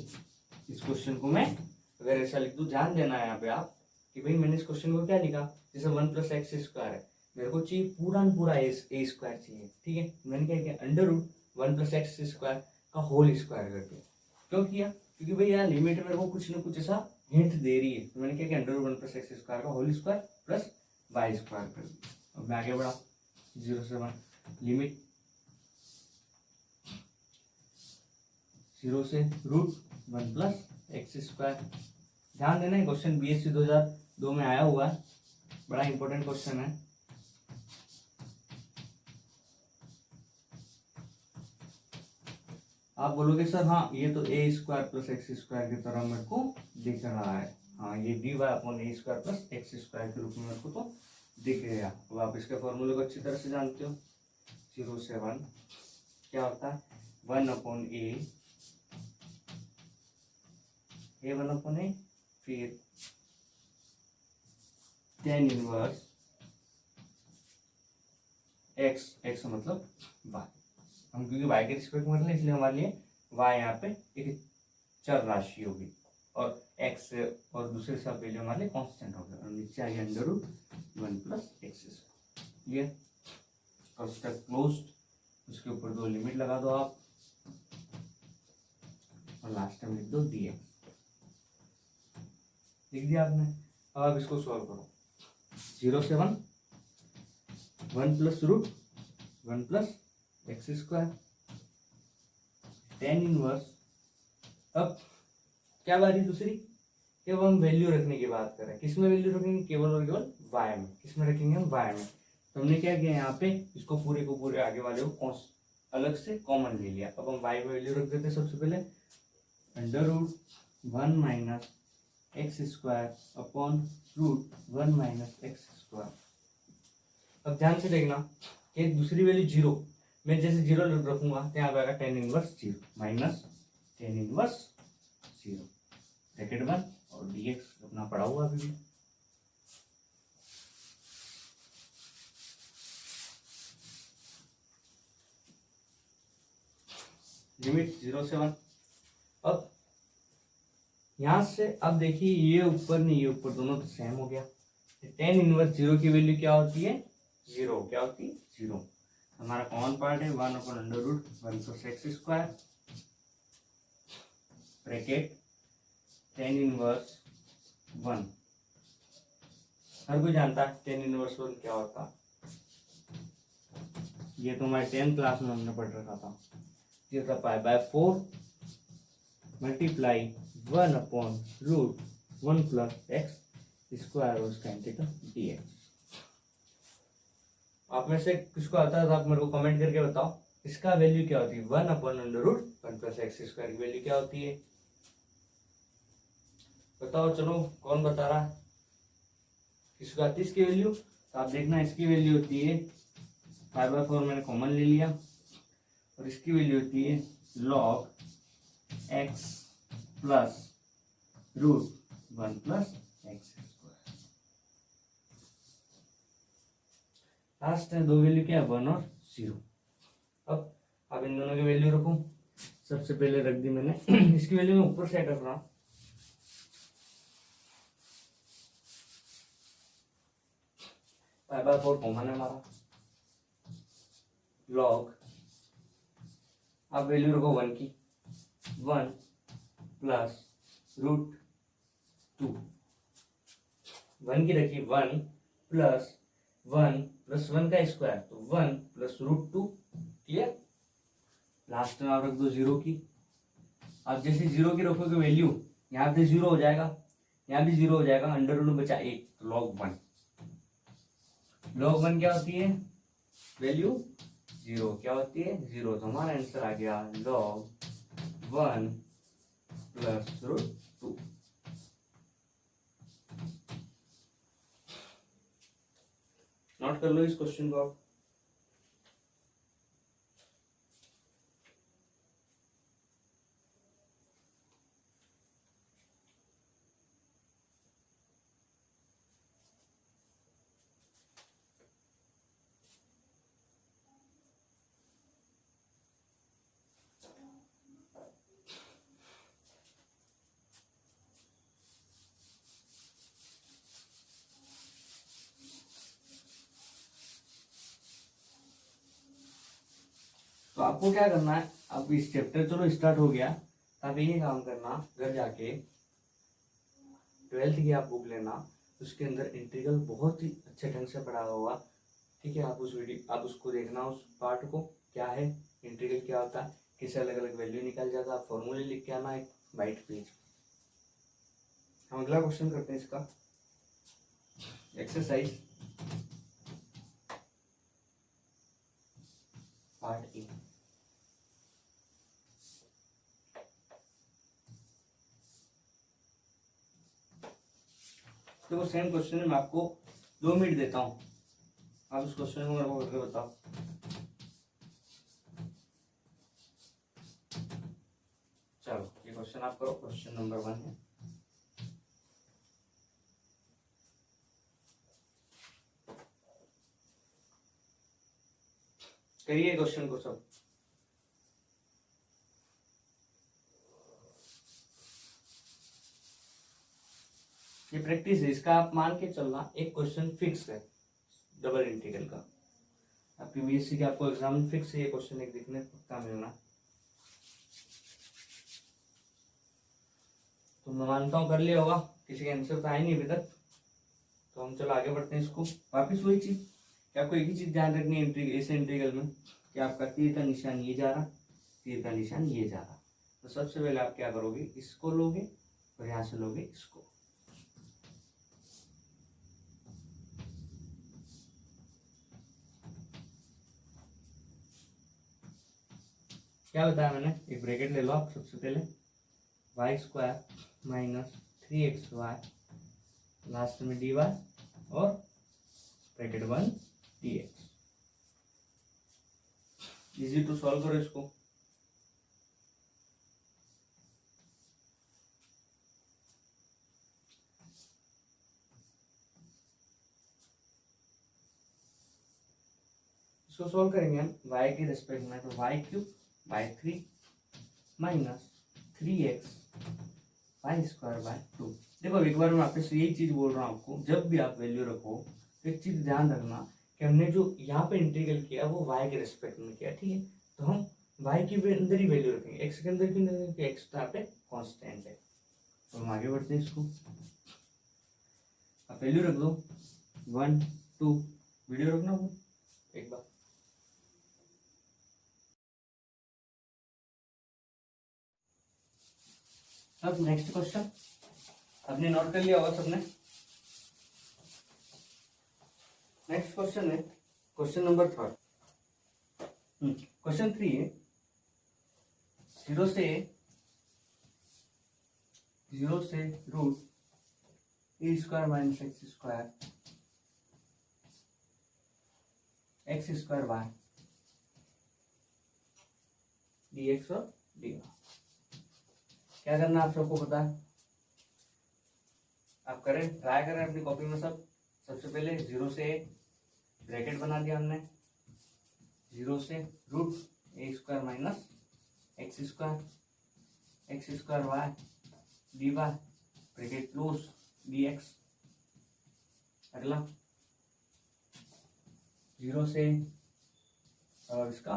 इस क्वेश्चन को मैं अगर ऐसा लिख दूं, ध्यान देना है यहाँ पे आप कि भाई मैंने इस क्वेश्चन को क्या लिखा, जैसे 1 + x² है, मेरे को चाहिए पूरा a² चाहिए, ठीक है। मैंने क्या किया, √1 + x² का होल स्क्वायर कर दिया। क्यों किया? क्योंकि भाई यहाँ लिमिट मेरे को कुछ ना कुछ ऐसा हिंट दे रही है, तो मैंने क्या किया, √1 + x² का होल स्क्वायर प्लस y² कर दिया। अब मैं आगे बढ़ा 0 से 1, लिमिट 0 से √1 + x²। ध्यान देना है क्वेश्चन बीएससी 2002 में आया हुआ है, बड़ा इंपॉर्टेंट क्वेश्चन है। आप बोलोगे सर हाँ ये तो a² + x² की तरह मेरे को दिख रहा है, हाँ ये dy/a² + x² के रूप में मेरे को तो दिख गया। अब आप इसके फॉर्मूले को अच्छी तरह से जानते हो। 0 से 1 क्या होता है, 1/a, a1/a, फिर tan−1 x मतलब y। हम क्योंकि y के रिस्पेक्ट में मतलब इसलिए हमारे लिए y यहाँ पे एक चर राशि होगी, और x और दूसरे सब वैल्यू हमारे लिए कांस्टेंट होगा, और नीचे आइए √1 + x²। क्लियर? कंस्ट्रक्ट क्लोज्ड, उसके ऊपर 2 लिमिट लगा दो आप, और लास्ट में लिख दो dx। लिख दिया आपने। अब आप इसको सॉल्व करो। 0 से 1, 1 + √1 + x², टेन इनवर्स। अब क्या बात है दूसरी, कि अब हम वैल्यू रखने की बात करें, किसमें वैल्यू रखेंगे, केवल और केवल y में। किसमें रखेंगे हम, y में। तो हमने क्या किया यहाँ पे, इसको पूरे को पूरे आगे वाले को अलग से कॉमन ले लिया। अब हम y में वैल्यू रख देते सबसे पहले, under root 1 minus x square upon root 1 minus x square. अब ध्यान से देखना कि दूसरी वैल्यू जीरो, मैं जैसे जीरो रखूंगा तो यहाँ पे आएगा tan inverse zero minus tan inverse zero, bracket 1 और dx अपना पड़ा हुआ अभी भी। लिमिट 0 से 1। अब यहां से अब देखिए ये ऊपर नहीं ये ऊपर, दोनों तो सेम हो गया। टेन इनवर्स जीरो की वैल्यू क्या होती है, जीरो। क्या होती है, जीरो। हमारा कॉमन पार्ट है 1 upon under root 1 plus x square, bracket tan inverse 1। हर कोई जानता है टेन इनवर्स 1 क्या होता है, ये तो हमारे 10th क्लास में हमने पढ़ रखा था। ये था pi by 4 multiply 1 upon root 1 plus x square और उसका इंटीग्रल dx। आप में से किसको आता है तो आप मेरे को कमेंट करके बताओ, इसका वैल्यू क्या होती है, 1 upon under root 1 plus x square की वैल्यू क्या होती है, बताओ। चलो कौन बता रहा है, किसको आती है इसकी वैल्यू। तो आप देखना इसकी वैल्यू होती है 5/4, मैंने कॉमन ले लिया, और इसकी वैल्यू होती है log x plus root 1 plus x square. Last है दो वैल्यू क्या है, 1 और 0। अब इन दोनों की वैल्यू रखूं, सबसे पहले रख दी मैंने इसकी वैल्यू मैं ऊपर सेट रख रहा हूं, पाई बाय 4 कॉमन है हमारा, लॉग, अब वैल्यू रखो 1 की, 1 प्लस रूट 2, 1 की रखी 1 प्लस 1 प्लस 1 का स्क्वायर, तो 1 प्लस रूट 2। क्लियर। लास्ट में आप रख दो 0 की। अब जैसे 0 की रखोगे वैल्यू, यहाँ पे 0 हो जाएगा, यहाँ भी 0 हो जाएगा, अंडर रूट बचा 1, तो log 1। log 1 क्या होती है, वैल्यू 0। क्या होती है, 0। तो हमारा आंसर आ गया log 1 प्लस रूट 2। नोट कर लो इस क्वेश्चन को आप। तो आपको क्या करना है, अब इस चैप्टर चलो स्टार्ट हो गया, अब ये काम करना, घर जाके 12th की आप बुक लेना, उसके अंदर इंटीग्रल बहुत ही अच्छे ढंग से पढ़ा होगा। ठीक है, आप उस वीडियो आप उसको देखना, उस पार्ट को, क्या है इंटीग्रल, क्या होता है, किसे अलग अलग वैल्यू निकल जाता है, आप फॉर्मूले लिख के आना एक वाइट पेज। हम अगला क्वेश्चन करते हैं इसका, एक्सरसाइज पार्ट ए। देखो सेम क्वेश्चन है, मैं आपको 2 मिनट देता हूँ, आप उस क्वेश्चन को मेरे को करके बताओ। चलो ये क्वेश्चन आप करो, क्वेश्चन नंबर 1 है। करिए क्वेश्चन को सब। ये प्रैक्टिस है, इसका आप मान के चलना, एक क्वेश्चन फिक्स है डबल इंटीग्रल का, आपकी बीएससी के आपको एग्जाम फिक्स है, ये क्वेश्चन एक दिखने पक्का मिलना। तो मैं मानता हूँ कर लिया होगा, किसी का आंसर तो आया नहीं अभी तक, तो हम चलो आगे बढ़ते हैं इसको। वापिस वही चीज कि आपको एक ही चीज ध्यान रखनी है ऐसे इंटीग्रल में, कि आपका तीर का निशान ये जा रहा, तीर का निशान ये जा रहा। तो सबसे पहले आप क्या करोगे, इसको लोगे और यहाँ से लोगे इसको। क्या बताया मैंने, एक ब्रैकेट ले लो आप सबसे पहले, y square minus 3xy last में dy और bracket 1 dx। Easy to solve करो इसको। इसको सॉल्व करेंगे हम y के रिस्पेक्ट में, तो y cube by 3 minus 3x y square by 2। देखो एक बार मैं आपसे यही चीज बोल रहा हूँ आपको, जब भी आप वैल्यू रखो तो एक चीज ध्यान रखना कि हमने जो यहाँ पे इंटीग्रल किया वो y के रिस्पेक्ट में किया, ठीक है। तो हम y की अंदर ही वैल्यू रखेंगे, x के अंदर क्यों नहीं रखेंगे, x तो यहाँ पे कॉन्स्टेंट है। तो हम आगे बढ़ते हैं, इसको आप वैल्यू रख दो 1 2, वीडियो रखना वो एक बार। अब नेक्स्ट क्वेश्चन आपने नोट कर लिया होगा सबने। नेक्स्ट क्वेश्चन है क्वेश्चन नंबर 3। क्वेश्चन 3 है 0 से रूट ए square minus x square Y D X और डी वाई। क्या करना आप सबको पता है, आप करें, ट्राई करें अपनी कॉपी में सब। सबसे पहले 0 से ब्रैकेट बना दिया हमने, 0 से रूट ए square minus x square Y D Y bracket close D X. अगला 0 से और इसका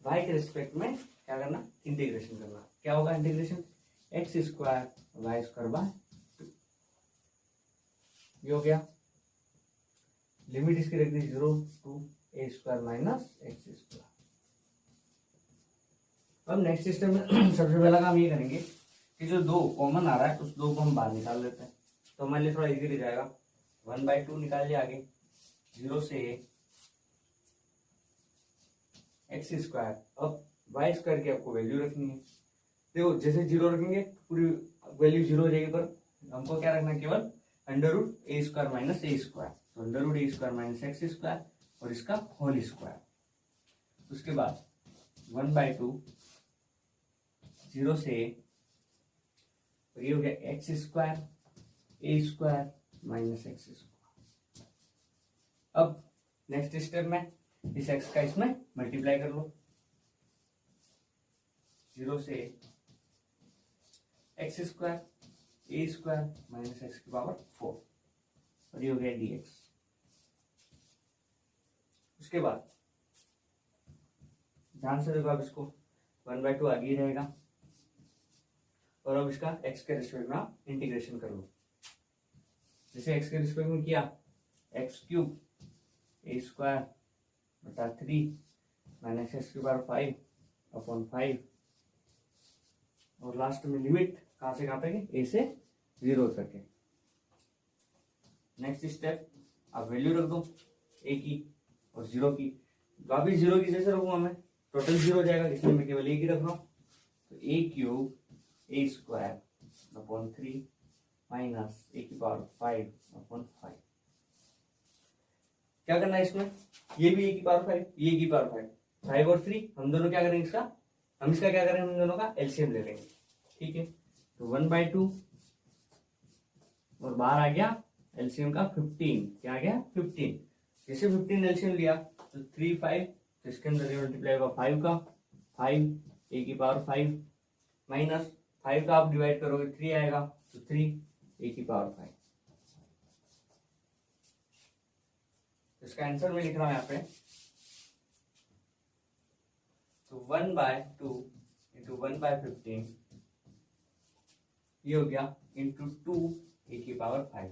y के रिस्पेक्ट में क्या करना, इंटीग्रेशन करना। क्या होगा integration, x square y square by 2। ये हो गया। लिमिट इसकी रख दी 0 to a square minus x square. अब नेक्स्ट स्टेप में सबसे पहला काम ये करेंगे कि जो 2 कॉमन आ रहा है उस 2 को हम बाहर निकाल लेते हैं, तो हमारे लिए थोड़ा इजी हो जाएगा। 1/2 निकाल लिया आगे, 0 से एक्स स्क्वायर। अब वाई स्क्वायर की आपको वैल्यू रखनी है। देखो जैसे 0 रखेंगे पूरी वैल्यू 0 हो जाएगी, पर हमको क्या रखना है, केवल अंडर रूट ए स्क्वायर माइनस ए स्क्वायर। तो अंडर रूट ए स्क्वायर माइनस एक्स स्क्वायर और इसका होल स्क्वायर। उसके बाद 1/2 0 से ये हो गया एक्स स्क्वायर ए स्क्वायर माइनस एक्स स्क्वायर। अब नेक्स्ट स्टेप में इस एक्स का इसमें मल्टीप्लाई कर लो, 0 से एक्स स्क्वायर ए स्क्वायर माइनस एक्स की पावर 4 और ये हो गया dx। उसके बाद ध्यान से देखो, अब इसको 1/2 आगे ही रहेगा और अब इसका x के रिस्पेक्ट में आप इंटीग्रेशन कर लो। जैसे x के रिस्पेक्ट में किया, एक्स क्यूब ए स्क्वायर बटा 3 माइनस एक्स की पावर 5 अपॉन 5 और लास्ट में लिमिट कहां से कहां तक, ए से 0 तक है। नेक्स्ट स्टेप आप वैल्यू रख दो ए की और 0 की। वापिस 0 की जैसे रखूंगा मैं, टोटल 0 हो जाएगा, इसलिए मैं केवल ए की रख रहा हूं। तो ए क्यूब ए स्क्वायर अपॉन 3 माइनस ए की पावर 5 अपॉन 5। क्या करना है इसमें, ये भी ए की पावर 5, ये की पावर 5 और 3, हम दोनों क्या करेंगे इसका, हम इसका क्या करेंगे, हम दोनों का एलसीएम ले लेंगे, ठीक है। तो 1/2 और बाहर आ गया एलसीएम का 15, क्या आ गया 15। जैसे 15 एलसीएम लिया तो 3 5, तो इसके अंदर मल्टीप्लाई होगा 5 का 5 ए की पावर 5 माइनस 5 का आप डिवाइड करोगे 3 आएगा, तो 3 ए की पावर 5। इसका आंसर मैं लिख रहा हूं यहाँ पे, तो 1/2 इंटू 1/15 ये हो गया इंटू 2 ए की पावर 5।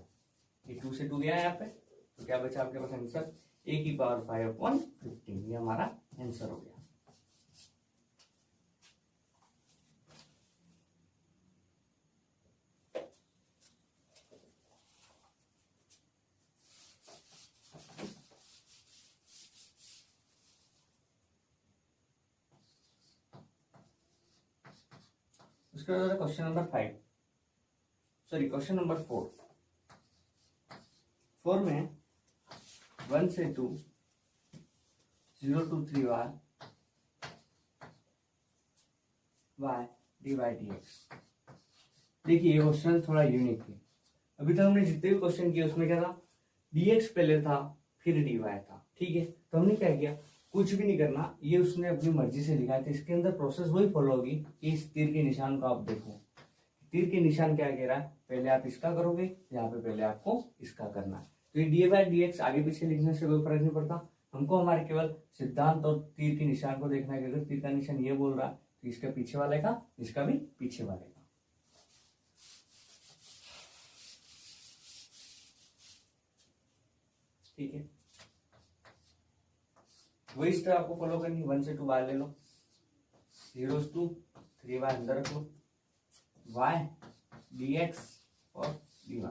ये 2 से 2 गया यहाँ पे, तो क्या बचा आपके पास आंसर, ए की पावर 5 अपॉन 15। ये हमारा आंसर हो गया। उसके बाद question number 5, sorry question number 4। 4 में 1 से 2, 0 to 3y dy dx। देखिए ये क्वेश्चन थोड़ा यूनिक है। अभी तक हमने जितने भी क्वेश्चन किए उसमें क्या था, dx पहले था फिर dy था, ठीक है। तो हमने क्या किया, कुछ भी नहीं करना, ये उसने अपनी मर्जी से लिखा है, तो इसके अंदर प्रोसेस वही फॉलो होगी कि इस तीर के निशान को आप देखो, तीर के निशान क्या कह रहा है, पहले आप इसका करोगे, यहाँ पे पहले आपको इसका करना है। तो ये dy dx आगे पीछे लिखने से कोई फर्क नहीं पड़ता, हमको हमारे केवल सिद्धांत और तीर के निशान को देखना है कि अगर तीर का निशान ये बोल रहा है तो इसका पीछे वाले का, इसका भी पीछे वाले का। ठीक है, वही स्टेप आपको फॉलो करनी। 1 से 2 बाहर ले लो, 0 to 3y अंदर रख लो, y dx और dy।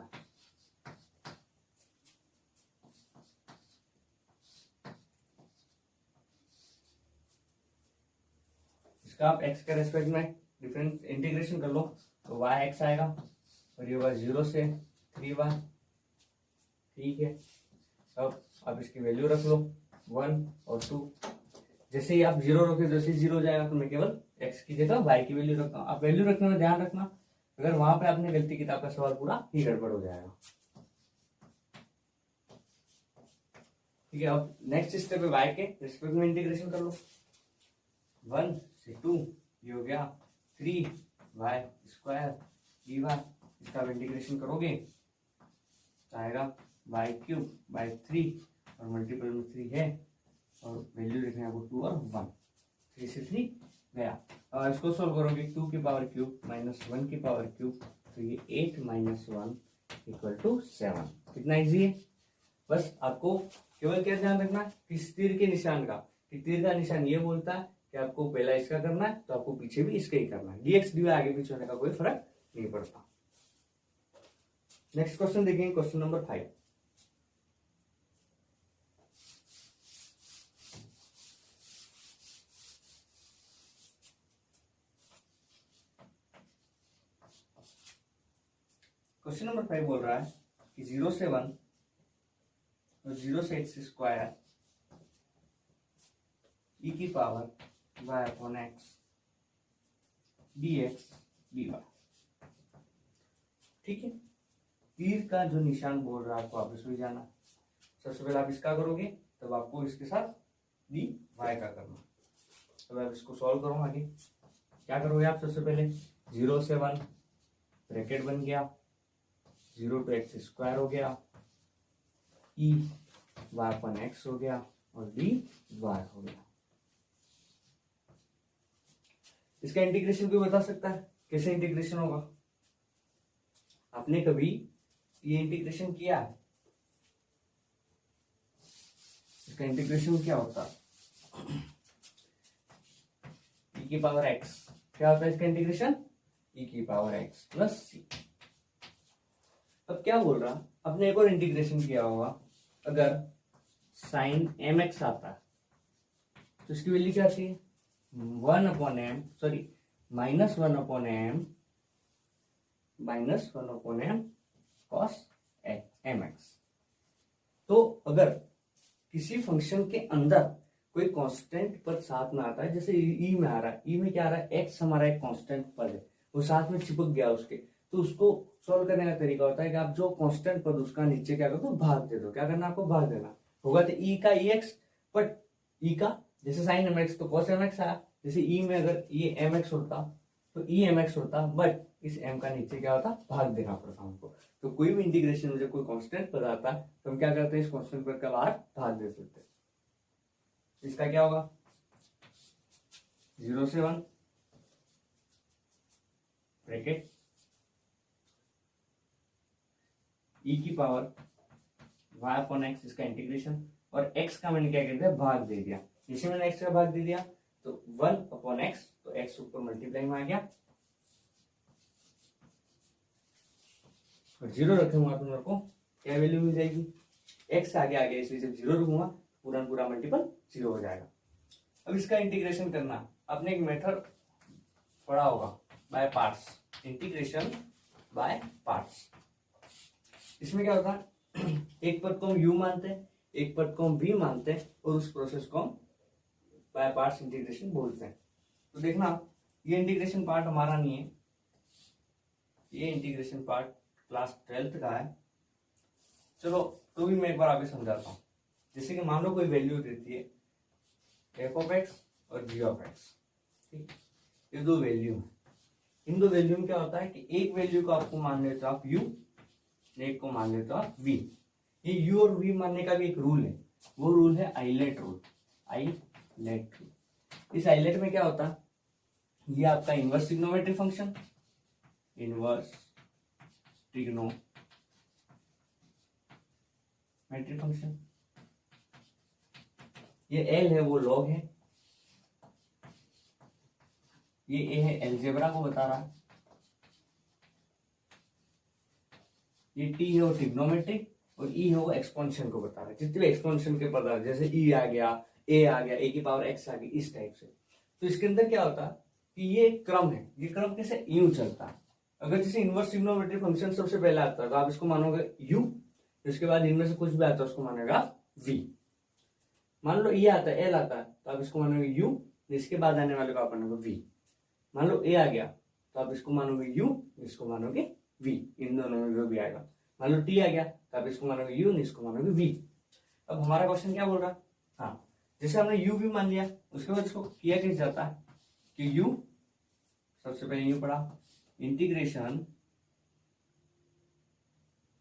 इसका आप x के रेस्पेक्ट में डिफरेंस इंटीग्रेशन कर लो, तो y x आएगा और ये होगा 0 से 3y। ठीक है, अब आप इसकी वैल्यू रख लो 1 और 2। जैसे ही आप 0 रखोगे, जैसे ही 0 हो जाएगा तो मैं केवल x की जगह y की वैल्यू रखता हूँ। आप वैल्यू रखने में ध्यान रखना, अगर वहां पे आपने गलती की तो आपका सवाल पूरा ही गड़बड़ हो जाएगा। ठीक है, अब नेक्स्ट स्टेप है y के रिस्पेक्ट में इंटीग्रेशन कर लो। 1 से 2 ये हो गया 3y स्क्वायर dy। इसका इंटीग्रेशन करोगे तो आएगा y क्यूब बाई 3 और मल्टीपल में 3 है और वैल्यू लिखना है आपको 2 और 1। 3 से 3 गया। और इसको सोल्व करोगे 2 की पावर क्यूब माइनस 1 की पावर क्यूब, तो ये 8 माइनस 1 इक्वल टू 7। कितना इजी है। बस आपको केवल क्या ध्यान रखना है, किस तीर के निशान का, कि तीर का निशान ये बोलता है कि आपको पहला इसका करना है तो आपको पीछे भी इसका ही करना है। dx dy आगे पीछे होने का कोई फर्क नहीं पड़ता। नेक्स्ट क्वेश्चन देखेंगे, क्वेश्चन नंबर 5। क्वेश्चन नंबर 5 बोल रहा है कि 0 से 1 और 0 से x स्क्वायर e की power y upon x dx dy। ठीक है, तीर का जो निशान बोल रहा है आपको आप इसको जाना। सबसे पहले आप इसका करोगे तब आपको इसके साथ dy का करना। तब आप इसको सॉल्व करो। आगे क्या करोगे आप, सबसे पहले 0 से 1 ब्रैकेट बन गया, 0 to x स्क्वायर हो गया, e y अपन x हो गया और dy हो गया। इसका इंटीग्रेशन कोई बता सकता है कैसे इंटीग्रेशन होगा? आपने कभी ये इंटीग्रेशन किया है? इसका इंटीग्रेशन क्या होता है? e की पावर x क्या होता है इसका इंटीग्रेशन? e की पावर x प्लस c। अब क्या बोल रहा, आपने एक और इंटीग्रेशन किया होगा, अगर साइन mx आता है तो इसकी वैल्यू क्या आती है? 1 upon m, sorry minus 1 upon m cos mx। तो अगर किसी फंक्शन के अंदर कोई कांस्टेंट पद साथ में आता है, जैसे e में आ रहा है, e में क्या आ रहा है, x हमारा एक कांस्टेंट पद है, वो साथ में चिपक गया उसके, तो उसको सॉल्व करने का तरीका होता है कि आप जो कांस्टेंट पद उसका नीचे क्या करो, भाग दे दो। क्या करना आपको, भाग देना होगा। तो e का ex, बट e का जैसे साइन mx तो cos mx आया, जैसे e में अगर ये mx होता तो e mx होता, बट इस m का नीचे क्या होता, भाग देना पड़ता हमको। तो कोई भी इंटीग्रेशन में जब कोई कांस्टेंट पद आता है तो हम क्या करते हैं, इस कांस्टेंट पद का बाहर भाग दे देते हैं। इसका क्या होगा, 0 से 1 ब्रैकेट e की पावर y अपॉन x, इसका इंटीग्रेशन, और x का मैंने क्या कर दिया, भाग दे दिया। जैसे मैंने x का भाग दे दिया तो 1 अपॉन x, तो x ऊपर मल्टीप्लाई में आ गया और 0 रखूंगा तो मेरे को क्या वैल्यू मिल जाएगी, x आगे आ गया, इसलिए जब 0 रखूंगा पूरा पूरा मल्टीपल 0 हो जाएगा। अब इसका इंटीग्रेशन करना, आपने एक मेथड पढ़ा होगा by parts, integration by parts. इसमें क्या होता है, एक पद को हम u मानते हैं, एक पद को हम v मानते हैं, और उस प्रोसेस को हम बाय पार्ट्स इंटीग्रेशन बोलते हैं। तो देखना, ये इंटीग्रेशन पार्ट हमारा नहीं है, ये इंटीग्रेशन पार्ट क्लास 12th का है। चलो तो भी मैं एक बार आगे समझाता हूँ। जैसे कि मान लो कोई वैल्यू देती है f ऑफ x और g ऑफ x, ठीक, ये दो वैल्यू है। इन दो वैल्यू में क्या होता है कि एक वैल्यू को आपको मान लेते हो आप u, एक को मान लेते हो आप v। ये u और v मानने का भी एक रूल है, वो रूल है आइलेट रूल। आइलेट रूल, इस आइलेट में क्या होता है, ये आपका inverse trigonometric function, inverse trigonometric function, ये l है वो लॉग है, ये a है एलजेब्रा को बता रहा है, ये t है वो ट्रिग्नोमेट्रिक, और e है वो एक्सपोनेंशियल को बता रहा है। जितने भी एक्सपोनेंशियल के पता है, जैसे e आ गया, a की पावर x आ गई, इस टाइप से। तो इसके अंदर क्या होता है कि ये क्रम है, ये क्रम कैसे यूं चलता है। अगर जैसे इनवर्स ट्रिग्नोमेट्रिक फंक्शन सबसे पहले आता है तो आप इसको मानोगे u, इसके बाद इनमें से कुछ भी आता है उसको मानेगा v। मान लो ये आता है, l आता है, तो आप इसको मानोगे u, इसके बाद आने वाले को आप मानोगे v। मान लो a आ गया तो आप इसको मानोगे u, इसको मानोगे v, इन दोनों में जो भी आएगा। मान लो t आ गया तो आप इसको मानोगे u, इसको मानोगे v। अब हमारा क्वेश्चन क्या बोल रहा है, हाँ, जैसे हमने u v मान लिया, उसके बाद इसको किया कैसे जाता है कि u, सबसे पहले u पढ़ा, इंटीग्रेशन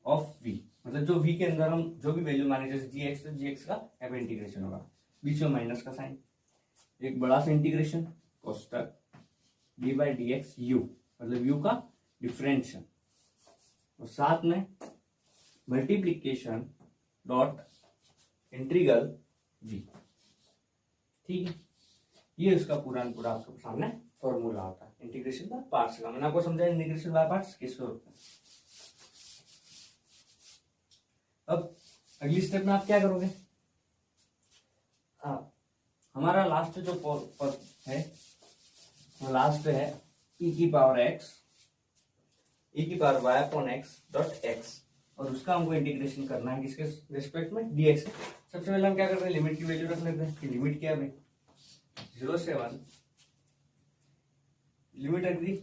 ऑफ v, मतलब जो v के अंदर हम जो भी वैल्यू माने, जैसे gx तो gx का यहाँ पे इंटीग्रेशन होगा, बीच में माइनस का साइन, एक बड़ा सा इंटीग्रेशन कोष्टक d by D X U, मतलब u का डिफरेंशियल, और साथ में मल्टीप्लीकेशन डॉट इंटीग्रल v। ठीक है, ये उसका पूरा आपके सामने फॉर्मूला होता है इंटीग्रेशन बाय पार्ट्स का। मैंने आपको समझाया इंटीग्रेशन बाय पार्ट्स किसको होता है। अब अगली स्टेप में आप क्या करोगे, हमारा लास्ट जो पद है वो लास्ट है e की पावर x, e की power y upon x dot x, और उसका हमको इंटीग्रेशन करना है किसके रिस्पेक्ट में, dx। सबसे पहले हम क्या करते हैं, लिमिट की वैल्यू रख लेते हैं कि लिमिट क्या है, 0 से 1, लिमिट रख दी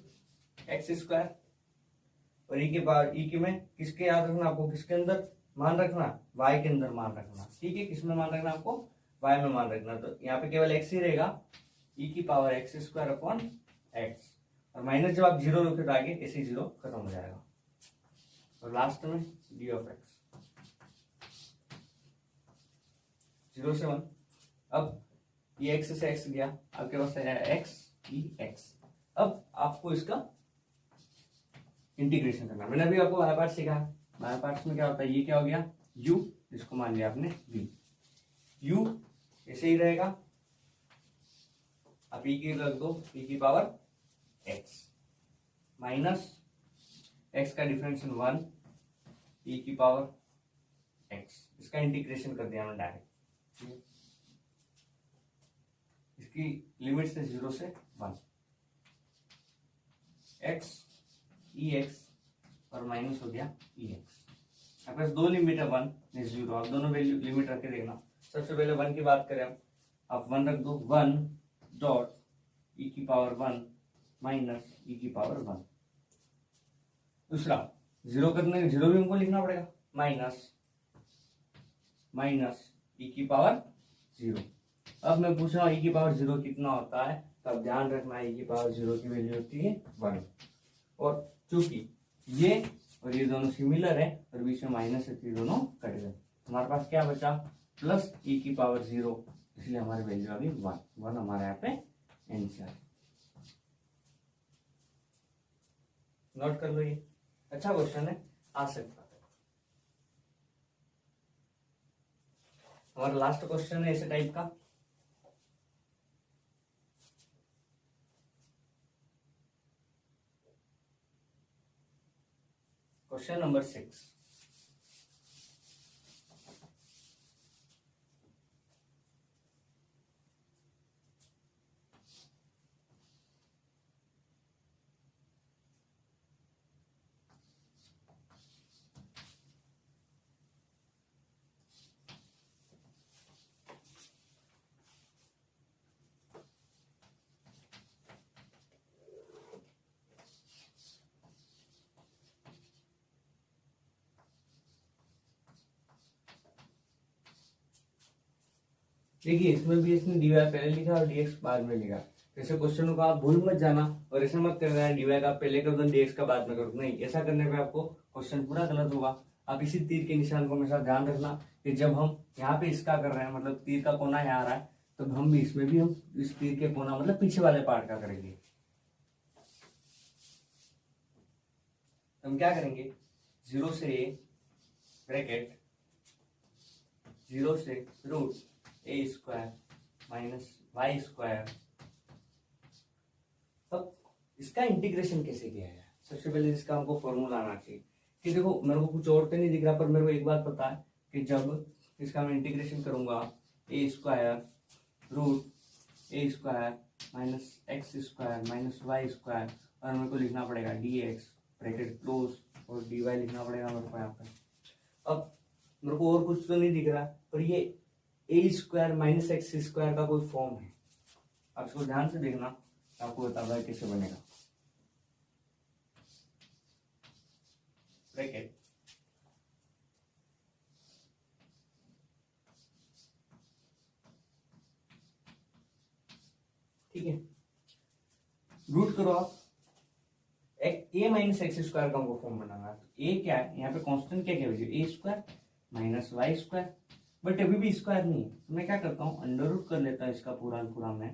एक्स स्क्वायर, और e के पावर e की में किसके याद रखना आपको, किसके अंदर मान रखना, y के अंदर मान रखना। ठीक है, किसमें मान रखना आपको, y में मान रखना। तो यहाँ पे केवल x ही रहेगा, e की power x square upon x, और माइनस जब आप जीरो रखे तो आगे ऐसे जीरो खत्म हो जाएगा, और लास्ट में d ऑफ x, 0 से 1। अब ये x से x गया, आपके पास है x e x। अब आपको इसका इंटीग्रेशन करना, मैंने अभी आपको बाय पार्ट्स सिखा, बाय पार्ट्स में क्या होता है, ये क्या हो गया u, इसको मान लिया आपने v, u ऐसे ही रहेगा, आप e की रख दो, e की पावर x माइनस x का डिफरेंशियल 1 e की पावर x, इसका इंटीग्रेशन कर दिया मैंने डायरेक्ट, इसकी लिमिट से 0 से 1, x e x और माइनस हो गया e x। आपके पास दो लिमिट है, 1 ने 0, आप दोनों वैल्यू लिमिट रख के देखना। सबसे पहले 1 की बात करें, आप 1 रख दो, 1 डॉट e की पावर 1 माइनस e की पावर 1। दूसरा 0 करने, 0 भी हमको लिखना पड़ेगा, माइनस e की पावर 0। अब मैं पूछ रहा हूँ e की पावर 0 कितना होता है, तब ध्यान रखना e की पावर 0 की वैल्यू होती है 1, और चूंकि ये और ये दोनों सिमिलर है और बीच में माइनस है, ये दोनों कट गए, हमारे पास क्या बचा, प्लस e की पावर 0, इसलिए हमारी वैल्यू आ गई 1 हमारे यहाँ पे आंसर। नोट कर लो, ये अच्छा क्वेश्चन है, आ सकता है। हमारा लास्ट क्वेश्चन है ऐसे टाइप का, क्वेश्चन नंबर 6। देखिए इसमें भी इसने dy पहले लिखा और dx बाद में लिखा। ऐसे क्वेश्चनों को आप भूल मत जाना और ऐसा मत करना है dy का पहले कर दो dx का बाद में कर दो, नहीं, ऐसा करने पे आपको क्वेश्चन पूरा गलत होगा। आप इसी तीर के निशान को हमेशा ध्यान रखना कि जब हम यहाँ पे इसका कर रहे हैं, मतलब तीर का कोना यहाँ आ रहा है, तो हम भी इसमें भी हम इस तीर के कोना मतलब पीछे वाले पार्ट का करेंगे। हम क्या करेंगे, 0 से ब्रैकेट 0 से root a square minus Y square. अब इसका इंटीग्रेशन कैसे किया है, सबसे पहले इसका हमको फॉर्मूला आना चाहिए कि देखो मेरे को कुछ और तो नहीं दिख रहा, पर मेरे को एक बात पता है कि जब इसका मैं इंटीग्रेशन करूंगा a square root a square minus x square minus Y square, और मेरे को लिखना पड़ेगा dx ब्रैकेट क्लोज और dy लिखना पड़ेगा मेरे को यहाँ पर। अब मेरे को और कुछ तो नहीं दिख रहा, पर ये a square minus x square का कोई फॉर्म है। आप इसको ध्यान से देखना, आपको बताऊंगा कैसे बनेगा। ब्रैकेट ठीक है, रूट करो आप ए माइनस एक्स स्क्वायर का हमको फॉर्म बनाना है। तो ए क्या है, यहाँ पे कांस्टेंट क्या क्या value, a square minus Y square, but अभी भी स्क्वायर नहीं है, तो मैं क्या करता हूँ अंडर रूट कर लेता हूँ इसका पूरा मैं,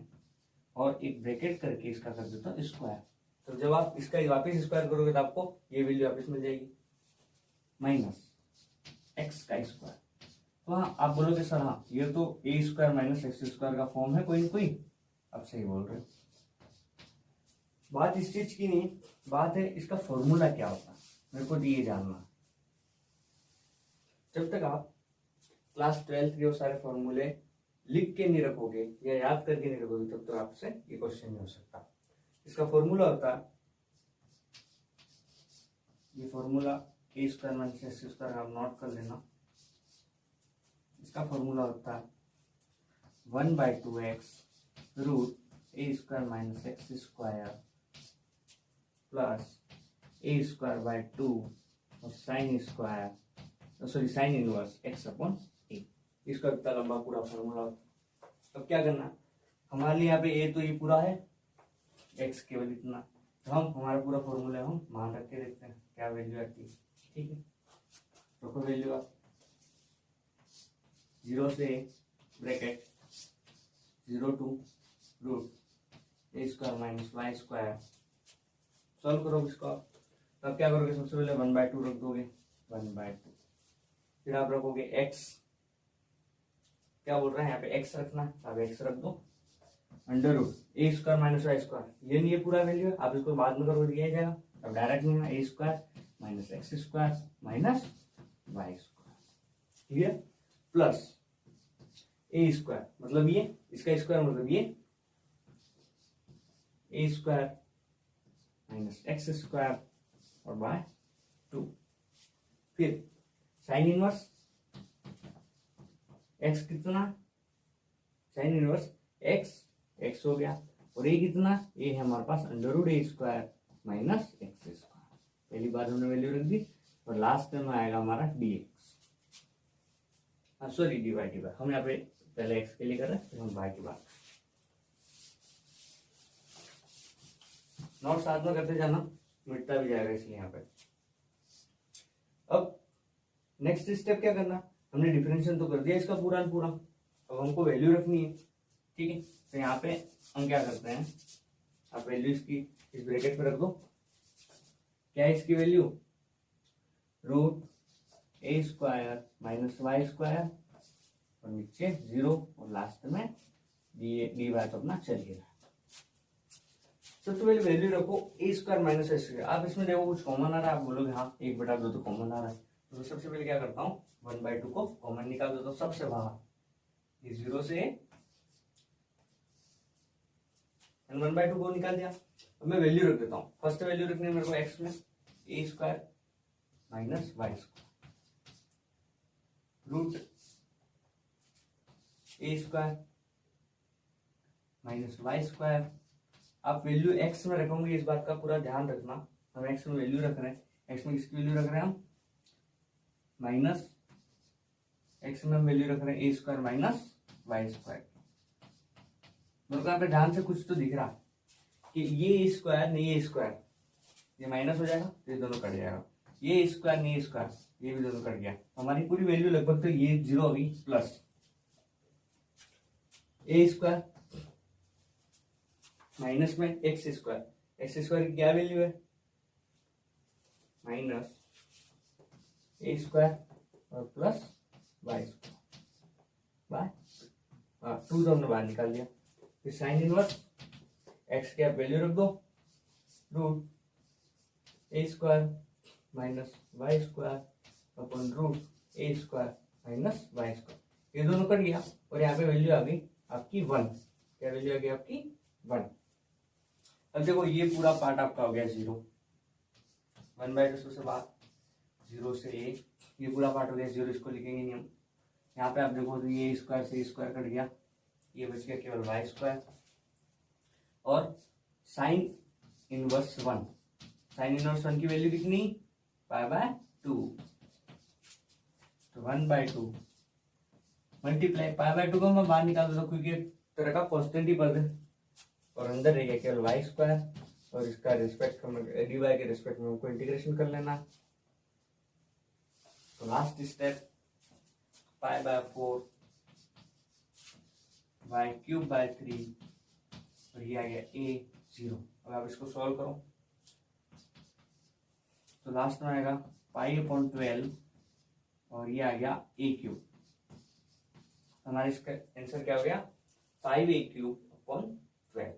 और एक ब्रैकेट करके इसका कर देता हूँ स्क्वायर। तो जब आप इसका वापस स्क्वायर करोगे तो आपको ये वैल्यू वापस मिल जाएगी माइनस एक्स का स्क्वायर। तो हाँ आप बोलोगे सर हाँ ये तो A square minus x square का फॉर्म है कोई ना कोई, आप सही बोल रहे हो। बात इस चीज की नहीं, बात है इसका फॉर्मूला क्या होता है, मेरे को ये जानना। जब तक आप क्लास 12 के वो सारे फॉर्मूले लिख के नहीं रखोगे या याद करके नहीं रखोगे, तब तो आपसे ये क्वेश्चन नहीं हो सकता। इसका फॉर्मूला होता है, ये formula A square minus x square आप नोट कर लेना। इसका फॉर्मूला होता है 1/2x root A square minus x square plus A square by 2 और sine square sorry sine inverse X upon A. इसका इतना लंबा पूरा फॉर्मूला होता है। अब क्या करना, हमारे लिए यहाँ पे ए तो ये पूरा है, एक्स केवल इतना, तो हम हमारा पूरा फॉर्मूला हम मान रख के देखते हैं क्या वैल्यू आती है। ठीक है, तो वैल्यू आप 0 से bracket 0 to root A square minus Y square, solve करो इसको। तब क्या करोगे, सबसे पहले 1/2 रख दोगे 1/2, फिर आप रखोगे x, क्या बोल रहा है यहाँ पे x रखना है, अब x रख दो अंडर रूट ए स्क्वायर माइनस वाई स्क्वायर, ये नहीं ये पूरा वैल्यू है, आप इसको बाद में करोगे दिया जाएगा। अब डायरेक्ट नहीं है, A square minus x square minus Y square, ठीक है, प्लस ए स्क्वायर मतलब ये, इसका स्क्वायर मतलब ये ए स्क्वायर माइनस एक्स स्क्वायर और बाय 2, फिर साइन इनवर्स एक्स कितना, साइन इनवर्स एक्स हो गया, और ये कितना, ये है हमारे पास अंडर रूट ए स्क्वायर माइनस एक्स स्क्वायर, पहली बार हमने वैल्यू रख दी, और लास्ट में आएगा हमारा dx, सॉरी dy, हम यहाँ पे पहले x के लिए कर रहे हैं, फिर हम y की बात। नोट साथ में करते जाना, मिटता भी जाएगा इसलिए यहाँ पे। अब नेक्स्ट स्टेप क्या करना, हमने डिफरेंशियल तो कर दिया इसका पूरा, अब हमको वैल्यू रखनी है। ठीक है, तो यहाँ पे हम क्या करते हैं, आप वैल्यू इसकी इस ब्रैकेट पे रख दो, क्या है इसकी वैल्यू, रूट ए स्क्वायर माइनस वाई स्क्वायर और नीचे 0 और लास्ट में डी वाई तो अपना चलिए। सबसे पहले वैल्यू रखो ए स्क्वायर माइनस वाई स्क्वायर, आप इसमें देखो कुछ कॉमन आ रहा है, आप बोलोगे हाँ 1/2 तो कॉमन आ रहा है, तो सबसे पहले क्या करता हूँ 1/2 को कॉमन निकाल देता हूँ सबसे बाहर, ये 0 से 1/2 को निकाल दिया। अब मैं वैल्यू रख देता हूँ, फर्स्ट वैल्यू रखनी है मेरे को एक्स में, A square minus Y square root A square minus Y square. आप वैल्यू एक्स में रखोगे, इस बात का पूरा ध्यान रखना, हम एक्स में वैल्यू रख रहे हैं, एक्स में किसकी वैल्यू रख रहे हैं हम, माइनस एक्स में हम वैल्यू रख रहे हैं ए स्क्वायर माइनस वाई स्क्वायर। मेरे को यहाँ पे ध्यान से कुछ तो दिख रहा कि ये स्क्वायर नहीं ये स्क्वायर, ये माइनस हो जाएगा तो ये दोनों कट जाएगा, ये स्क्वायर नहीं ये स्क्वायर, ये भी दोनों कट गया। हमारी पूरी वैल्यू लगभग तो ये 0 होगी प्लस ए स्क्वायर माइनस में एक्स स्क्वायर की क्या वैल्यू है माइनस ए स्क्वायर और प्लस वाई स्क्वायर बाय 2 तो हमने बाहर निकाल दिया। फिर साइन इनवर्स एक्स की आप वैल्यू रख दो रूट ए square minus Y square upon root ए स्क्वायर माइनस वाई स्क्वायर, ये दोनों कट गया और यहाँ पे वैल्यू आ गई आपकी 1। क्या वैल्यू आ गई आपकी 1। अब देखो ये पूरा पार्ट आपका हो गया 0, 1/2 से बाहर 0 से a, ये पूरा पार्ट हो गया 0, इसको लिखेंगे नहीं हम। यहाँ पे आप देखो तो ये स्क्वायर से स्क्वायर कट गया, ये बच गया केवल वाई स्क्वायर और साइन इनवर्स 1। साइन इनवर्स 1 की वैल्यू कितनी π/2, तो 1/2 मल्टीप्लाई π/2 को मैं बाहर निकाल देता हूँ क्योंकि एक तरह का कॉन्स्टेंट ही पद है और अंदर रह गया केवल वाई स्क्वायर और इसका रिस्पेक्ट में dy के रिस्पेक्ट में हमको इंटीग्रेशन कर लेना। तो लास्ट स्टेप π/4 y³/3 और ये आ गया a0। अब आप इसको सॉल्व करो तो लास्ट में आएगा π/12 और ये आ गया a³। हमारा इसका आंसर क्या हो गया 5a³/12।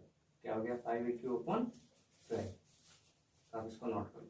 क्या हो गया 5a³/12। आप इसको नोट करो।